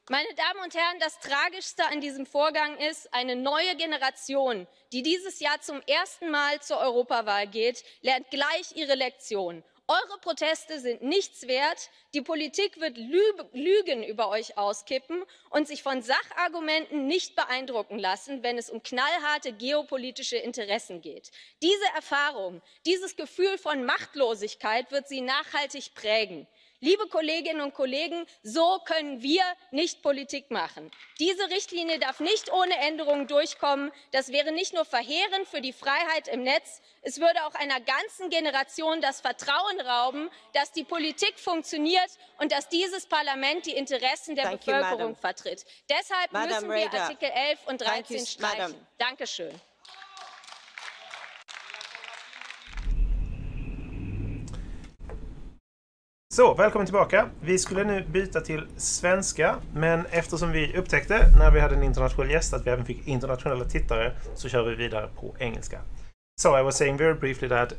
Meine Damen und Herren, das Tragischste an diesem Vorgang ist, eine neue Generation, die dieses Jahr zum ersten Mal zur Europawahl geht, lernt gleich ihre Lektion. Eure Proteste sind nichts wert, die Politik wird Lügen über euch auskippen und sich von Sachargumenten nicht beeindrucken lassen, wenn es um knallharte geopolitische Interessen geht. Diese Erfahrung, dieses Gefühl von Machtlosigkeit wird sie nachhaltig prägen. Liebe Kolleginnen und Kollegen, so können wir nicht Politik machen. Diese Richtlinie darf nicht ohne Änderungen durchkommen. Das wäre nicht nur verheerend für die Freiheit im Netz, es würde auch einer ganzen Generation das Vertrauen rauben, dass die Politik funktioniert und dass dieses Parlament die Interessen der Bevölkerung vertritt. Deshalb müssen wir Artikel 11 und 13 streichen. Danke schön. Så, välkommen tillbaka. Vi skulle nu byta till svenska, men eftersom vi upptäckte när vi hade en internationell gäst att vi även fick internationella tittare så kör vi vidare på engelska. So I was saying very briefly that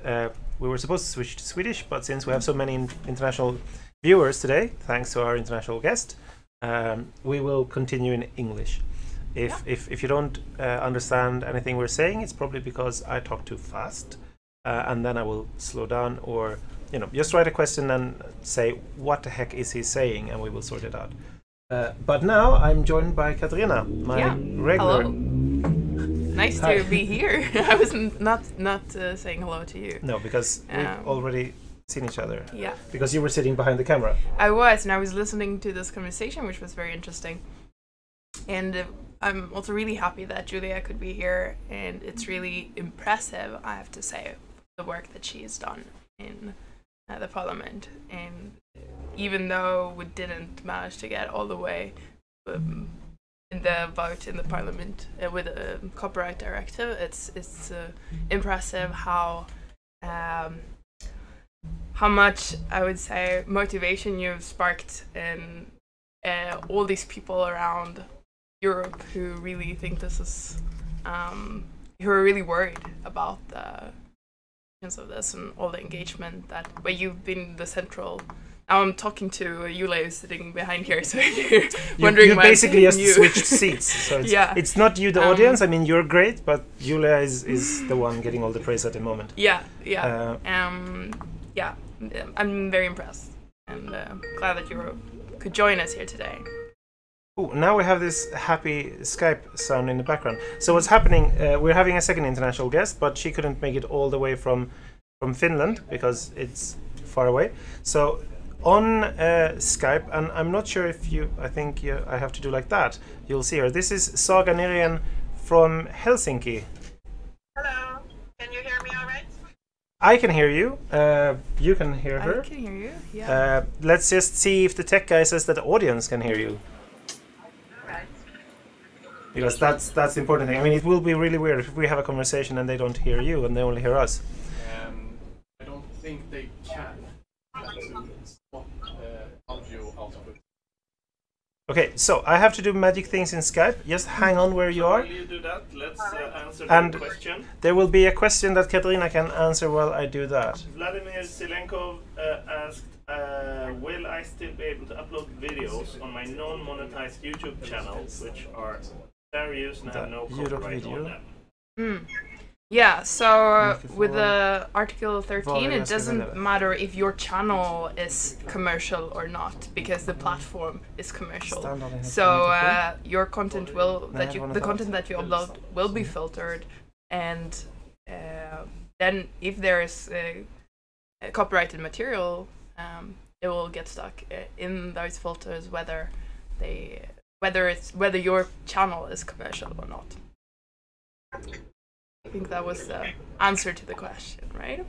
we were supposed to switch to Swedish, but since we have so many international viewers today, thanks to our international guest, we will continue in English. If you don't understand anything we're saying, it's probably because I talk too fast, and then I will slow down, or just write a question and say what the heck is he saying, and we will sort it out. But now I'm joined by Katarina, my regular. Hello. Nice to be here. I was not saying hello to you. No, because we've already seen each other. Yeah. Because you were sitting behind the camera. I was, and I was listening to this conversation, which was very interesting. And I'm also really happy that Julia could be here, and it's really impressive, I have to say, the work that she has done in the parliament. And even though we didn't manage to get all the way in the vote in the parliament with a copyright directive, it's impressive how how much, I would say, motivation you've sparked in all these people around Europe who really think this is, who are really worried about the of this and all the engagement that where you've been the central. Now I'm talking to Julia who's sitting behind here, so you're wondering you why basically I'm just you. switched seats. So it's, Yeah. it's not you, the audience. I mean, you're great, but Julia is the one getting all the praise at the moment. Yeah. I'm very impressed and glad that you could join us here today. Ooh, now we have this happy Skype sound in the background. So what's happening, we're having a second international guest, but she couldn't make it all the way from Finland because it's far away. So on Skype, and I'm not sure if I have to do like that. You'll see her. This is Saga Nyren from Helsinki. Hello, can you hear me all right? I can hear you. You can hear her. I can hear you, yeah. Let's just see if the tech guy says that the audience can hear you. Because that's the important thing. I mean, it will be really weird if we have a conversation and they don't hear you and they only hear us. I don't think they can. Stop audio output. Okay, so I have to do magic things in Skype. Just hang on where you are. While you do that, let's answer And the question. there will be a question that Katarina can answer while I do that. Vladimir Silenkov asked, will I still be able to upload videos on my non-monetized YouTube channels, which are fair use and have no copyright on them? Yeah, so with the Article 13, it doesn't matter if your channel is commercial or not, because the platform is commercial. So your content the content that you upload will be filtered, and then if there is copyrighted material, it will get stuck in those filters, whether your channel is commercial or not. I think that was the answer to the question, right?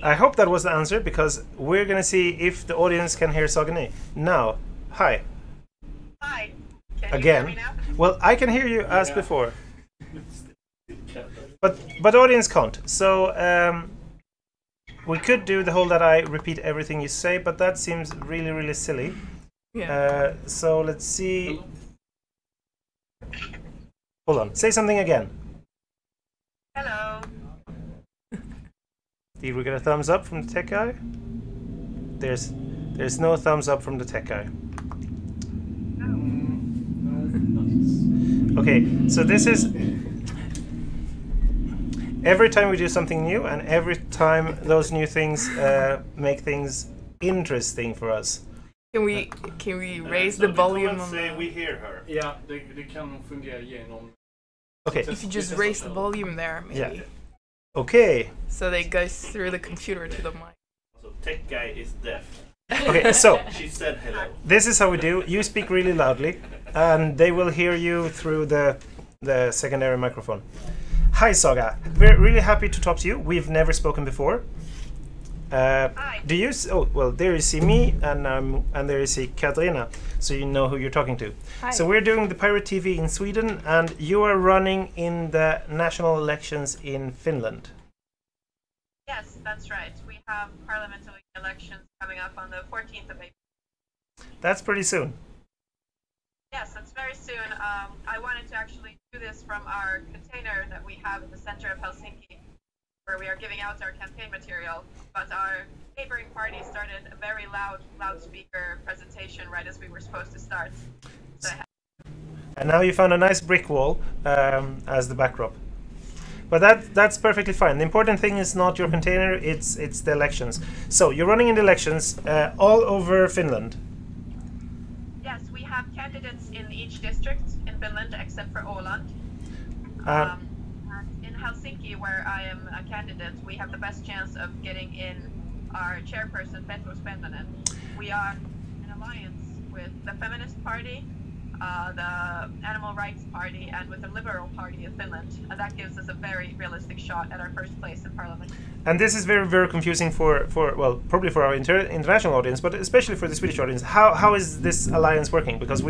I hope that was the answer, because we're going to see if the audience can hear Saga Nyren. Now, hi. Hi. Can Again. you hear me now? Well, I can hear you as before. But audience can't. So we could do the whole that I repeat everything you say, but that seems really, really silly. Yeah. So let's see. Hold on. Say something again. Hello. Did we get a thumbs up from the tech guy? There's no thumbs up from the tech guy. Okay, so this is every time we do something new, and every time those new things make things interesting for us. Can we raise the volume on Say we hear her. Ja, det kan nog fungera genom... Okay. if you just raise the volume there, maybe. Yeah. Okay. So they go through the computer to the mic. So tech guy is deaf. Okay, so She said hello. this is how we do. You speak really loudly, and they will hear you through the secondary microphone. Hi, Saga. We're really happy to talk to you. We've never spoken before. Hi. Do you? Oh, well, there you see me, and there you see Katarina, so you know who you're talking to. Hi. So we're doing the Pirate-TV in Sweden, and you are running in the national elections in Finland. Yes, that's right. We have parliamentary elections coming up on the 14th of April. That's pretty soon. Yes, that's very soon. I wanted to actually do this from our container that we have in the center of Helsinki, where we are giving out our campaign material. But our neighboring party started a very loud loudspeaker presentation right as we were supposed to start. So And now you found a nice brick wall as the backdrop. But that's perfectly fine. The important thing is not your container, it's the elections. So you're running in the elections all over Finland. yes, we have candidates in each district in Finland except for Åland. Uh, And in Helsinki, where I am a candidate, we have the best chance of getting in our chairperson, Petrus Pennanen. We are in alliance with the Feminist Party, the Animal Rights Party, and with the Liberal Party of Finland. And that gives us a very realistic shot at our first place in Parliament. And this is very, very confusing for well, probably for our international audience, but especially for the Swedish audience. How is this alliance working? Because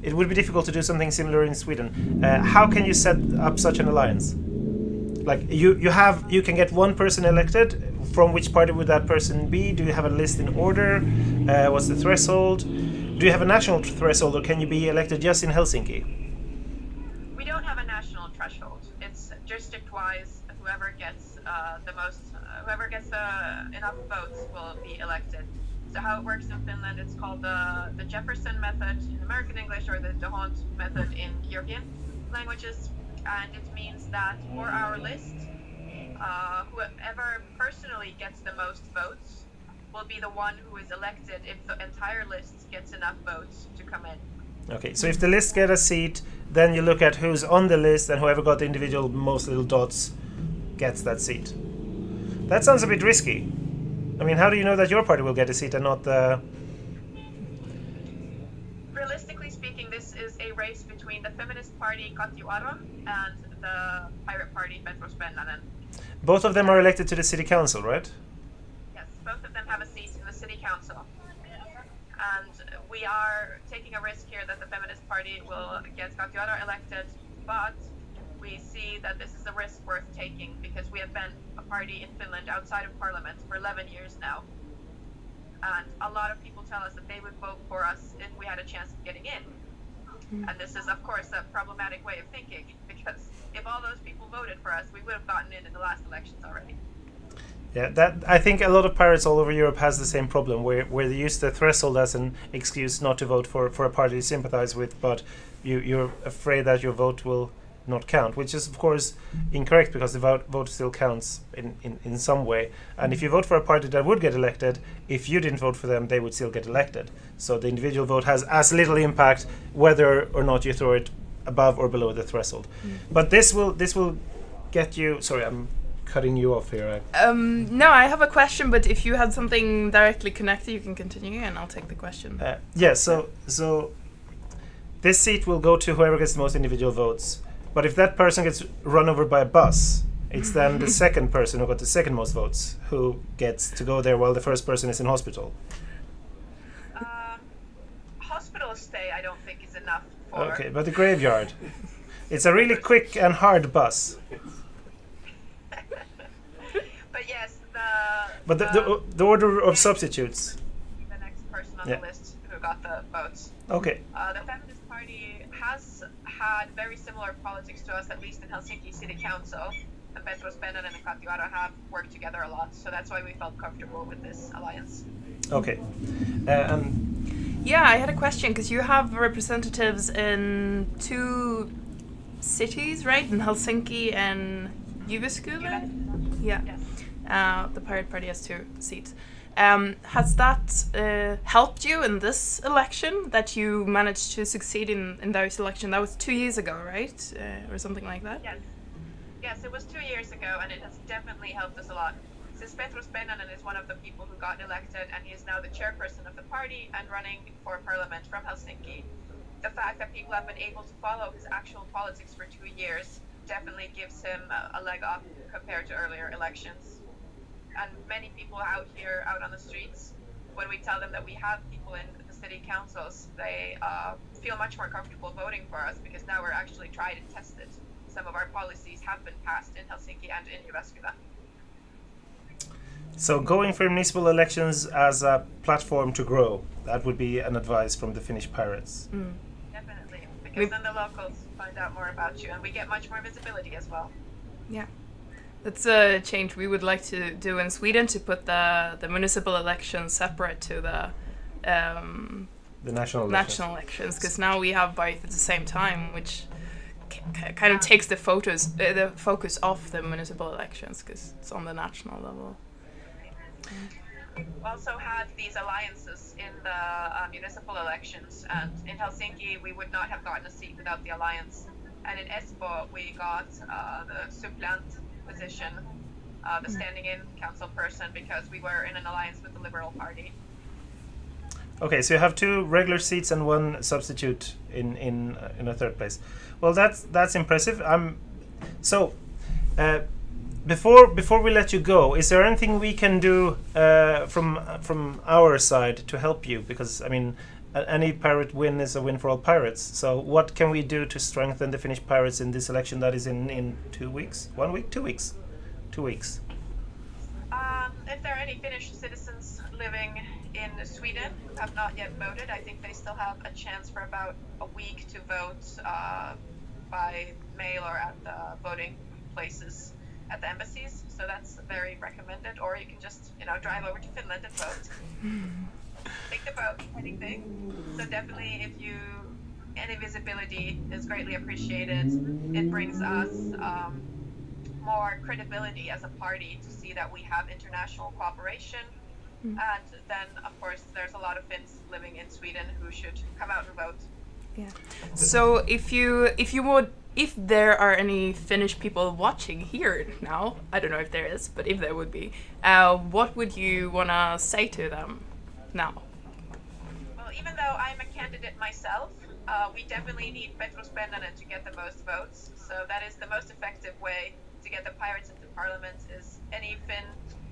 it would be difficult to do something similar in Sweden. How can you set up such an alliance? like you can get one person elected. From which party would that person be? Do you have a list in order? What's the threshold? Do you have a national threshold, or can you be elected just in Helsinki? We don't have a national threshold. It's district-wise. Whoever gets enough votes will be elected. So how it works in Finland, it's called the Jefferson method in American English, or the D'Hondt method in European languages, and it means that for our list, whoever personally gets the most votes will be the one who is elected if the entire list gets enough votes to come in. Okay, so if the list get a seat, then you look at who's on the list, and whoever got the individual most little dots gets that seat. That sounds a bit risky. I mean, how do you know that your party will get a seat and not the... Realistically speaking, this is a race between the feminist party Katju Aron and the pirate party Petros Pennanen. Both of them are elected to the city council, right? Yes, both of them have a seat in the city council. And we are taking a risk here that the feminist party will get Katju Aron elected, but we see that this is a risk worth taking because we have been a party in Finland outside of parliament for 11 years now. And a lot of people tell us that they would vote for us if we had a chance of getting in. And this is, of course, a problematic way of thinking, because if all those people voted for us, we would have gotten in the last elections already. Yeah, that I think a lot of pirates all over Europe has the same problem, where they use the threshold as an excuse not to vote for a party you sympathize with, but you're afraid that your vote will not count, which is of course incorrect, because the vote still counts in some way. And if you vote for a party that would get elected, if you didn't vote for them, they would still get elected. So the individual vote has as little impact whether or not you throw it above or below the threshold. But this will get you... Sorry, I'm cutting you off here. No, I have a question, but if you had something directly connected, you can continue and I'll take the question. Yeah, so this seat will go to whoever gets the most individual votes. But if that person gets run over by a bus, it's then the second person who got the second most votes who gets to go there while the first person is in hospital. Hospital stay, I don't think, is enough for... Okay, but the graveyard. It's a really quick and hard bus. But yes, But the order of substitutes. The next person on the list who got the votes. Okay. The Feminist Party has had very similar politics to us, at least in Helsinki City Council. And Petros Pennanen and Katju Aron have worked together a lot, so that's why we felt comfortable with this alliance. Okay. Yeah, I had a question, because you have representatives in 2 cities, right? In Helsinki and Jyväskylä? Yeah. Yes. The Pirate Party has 2 seats. Has that helped you in this election, that you managed to succeed in those elections? That was 2 years ago, right? Or something like that? Yes. Yes, it was 2 years ago, and it has definitely helped us a lot. Since Petros Pennanen is one of the people who got elected, and he is now the chairperson of the party and running for parliament from Helsinki, the fact that people have been able to follow his actual politics for 2 years definitely gives him a leg up compared to earlier elections. And many people out here, out on the streets, when we tell them that we have people in the city councils, they feel much more comfortable voting for us, because now we're actually tried and tested. Some of our policies have been passed in Helsinki and in Jyväskylä. So going for municipal elections as a platform to grow, that would be an advice from the Finnish pirates. Definitely, because then the locals find out more about you, and we get much more visibility as well. Yeah. That's a change we would like to do in Sweden, to put the municipal elections separate to the national elections, because now we have both at the same time, which kind of takes the focus off the municipal elections, because it's on the national level. We've also had these alliances in the municipal elections, and in Helsinki we would not have gotten a seat without the alliance, and in Espoo we got the supplant position, the standing-in council person, because we were in an alliance with the Liberal Party. Okay, so you have 2 regular seats and 1 substitute in a third place. Well, that's impressive. Before we let you go, is there anything we can do from our side to help you? Because I mean, any pirate win is a win for all pirates. So what can we do to strengthen the Finnish pirates in this election that is in 2 weeks? 1 week? 2 weeks? 2 weeks. If there are any Finnish citizens living in Sweden who have not yet voted, I think they still have a chance for about a week to vote by mail or at the voting places at the embassies. So that's very recommended. Or you can just, drive over to Finland and vote. Take the vote, I think big. So definitely, any visibility is greatly appreciated. It brings us more credibility as a party to see that we have international cooperation. And then, of course, there's a lot of Finns living in Sweden who should come out and vote. Yeah. So if there are any Finnish people watching here now, I don't know if there is, but if there would be, what would you want to say to them now? Well, even though I'm a candidate myself, we definitely need Petruspennanen to get the most votes. So that is the most effective way to get the pirates into parliament is any Finn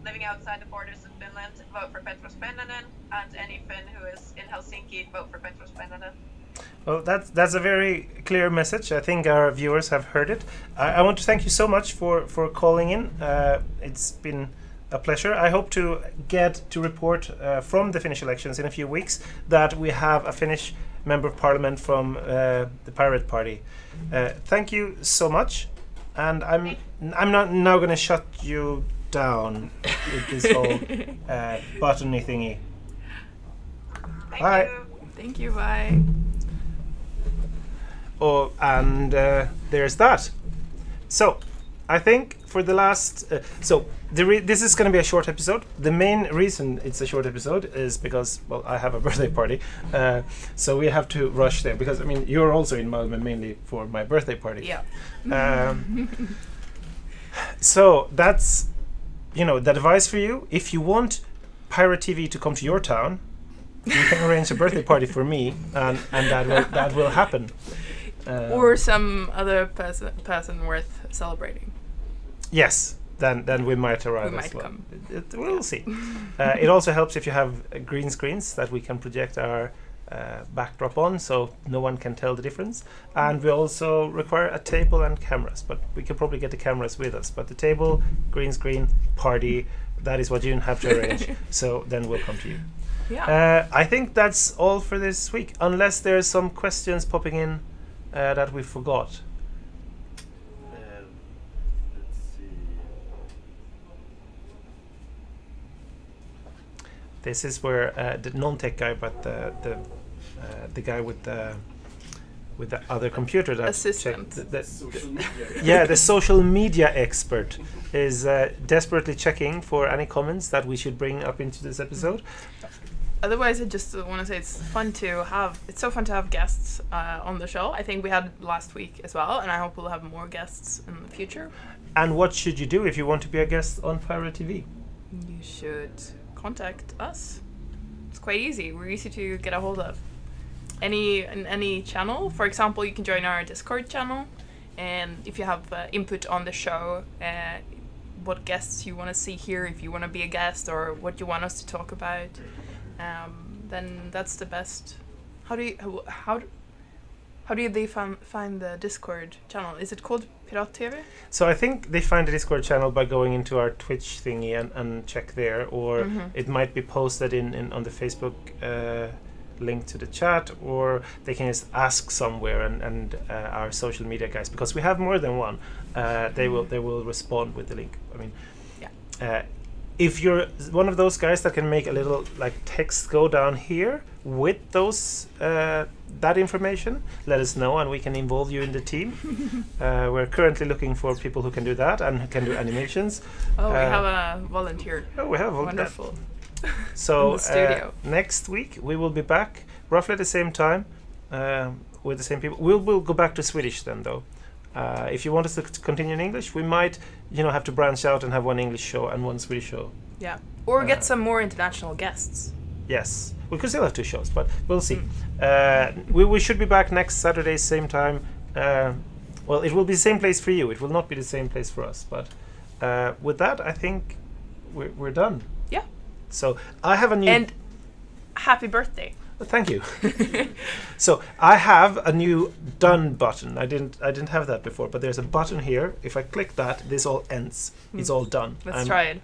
living outside the borders of Finland, vote for Petruspennanen, and any Finn who is in Helsinki, vote for Petruspennanen. Well, that's a very clear message. I think our viewers have heard it. I want to thank you so much for calling in. It's been a pleasure. I hope to get to report from the Finnish elections in a few weeks that we have a Finnish member of parliament from the Pirate Party. Thank you so much. And I'm not now going to shut you down with this whole buttony thingy. Bye. Thank you. Bye. Oh, and there's that. So, I think for the last... this is going to be a short episode. The main reason it's a short episode is because, well, I have a birthday party. So we have to rush there. Because, I mean, you're also in Malmö mainly for my birthday party. Yeah. So, that's, the advice for you. If you want Pirate-TV to come to your town, you can arrange a birthday party for me, and that will happen. Or some other person worth celebrating. Yes, then we might arrive as well. We'll see. It also helps if you have green screens that we can project our backdrop on, so no one can tell the difference. And we also require a table and cameras, but we can probably get the cameras with us. But the table, green screen, party, that is what you have to arrange. So then we'll come to you. Yeah. I think that's all for this week, unless there's some questions popping in that we forgot. Let's see. This is where the non-tech guy, but the guy with the other computer that assistant, Social media. yeah, the social media expert is desperately checking for any comments that we should bring up into this episode. Otherwise, I just want to say it's so fun to have guests on the show. I think we had last week as well, and I hope we'll have more guests in the future. And what should you do if you want to be a guest on Pirate-TV? You should contact us. It's quite easy. We're easy to get a hold of. Any channel. For example, you can join our Discord channel, and if you have input on the show, what guests you want to see here, if you want to be a guest, or what you want us to talk about, then that's the best. How do they find the Discord channel? Is it called Pirat-TV? So I think they find the Discord channel by going into our Twitch thingy and check there, or it might be posted on the Facebook link to the chat, or they can just ask somewhere, and our social media guys, because we have more than one, they will respond with the link. I mean, yeah. If you're one of those guys that can make a little text go down here with those that information, let us know and we can involve you in the team. We're currently looking for people who can do that and who can do animations. Oh, we have a volunteer. Oh, we have a wonderful. So in the studio. Next week we will be back roughly at the same time with the same people. We'll go back to Swedish then, though. If you want us to continue in English, we might, have to branch out and have one English show and one Swedish show. Yeah, or get some more international guests. Yes, we could still have 2 shows, but we'll see. We should be back next Saturday, same time. Well, it will be the same place for you. It will not be the same place for us. But with that, I think we're done. Yeah. So I have a new... And happy birthday. Thank you. So I have a new done button. I didn't have that before, but there's a button here. If I click that, this all ends. It's all done. Let's try it.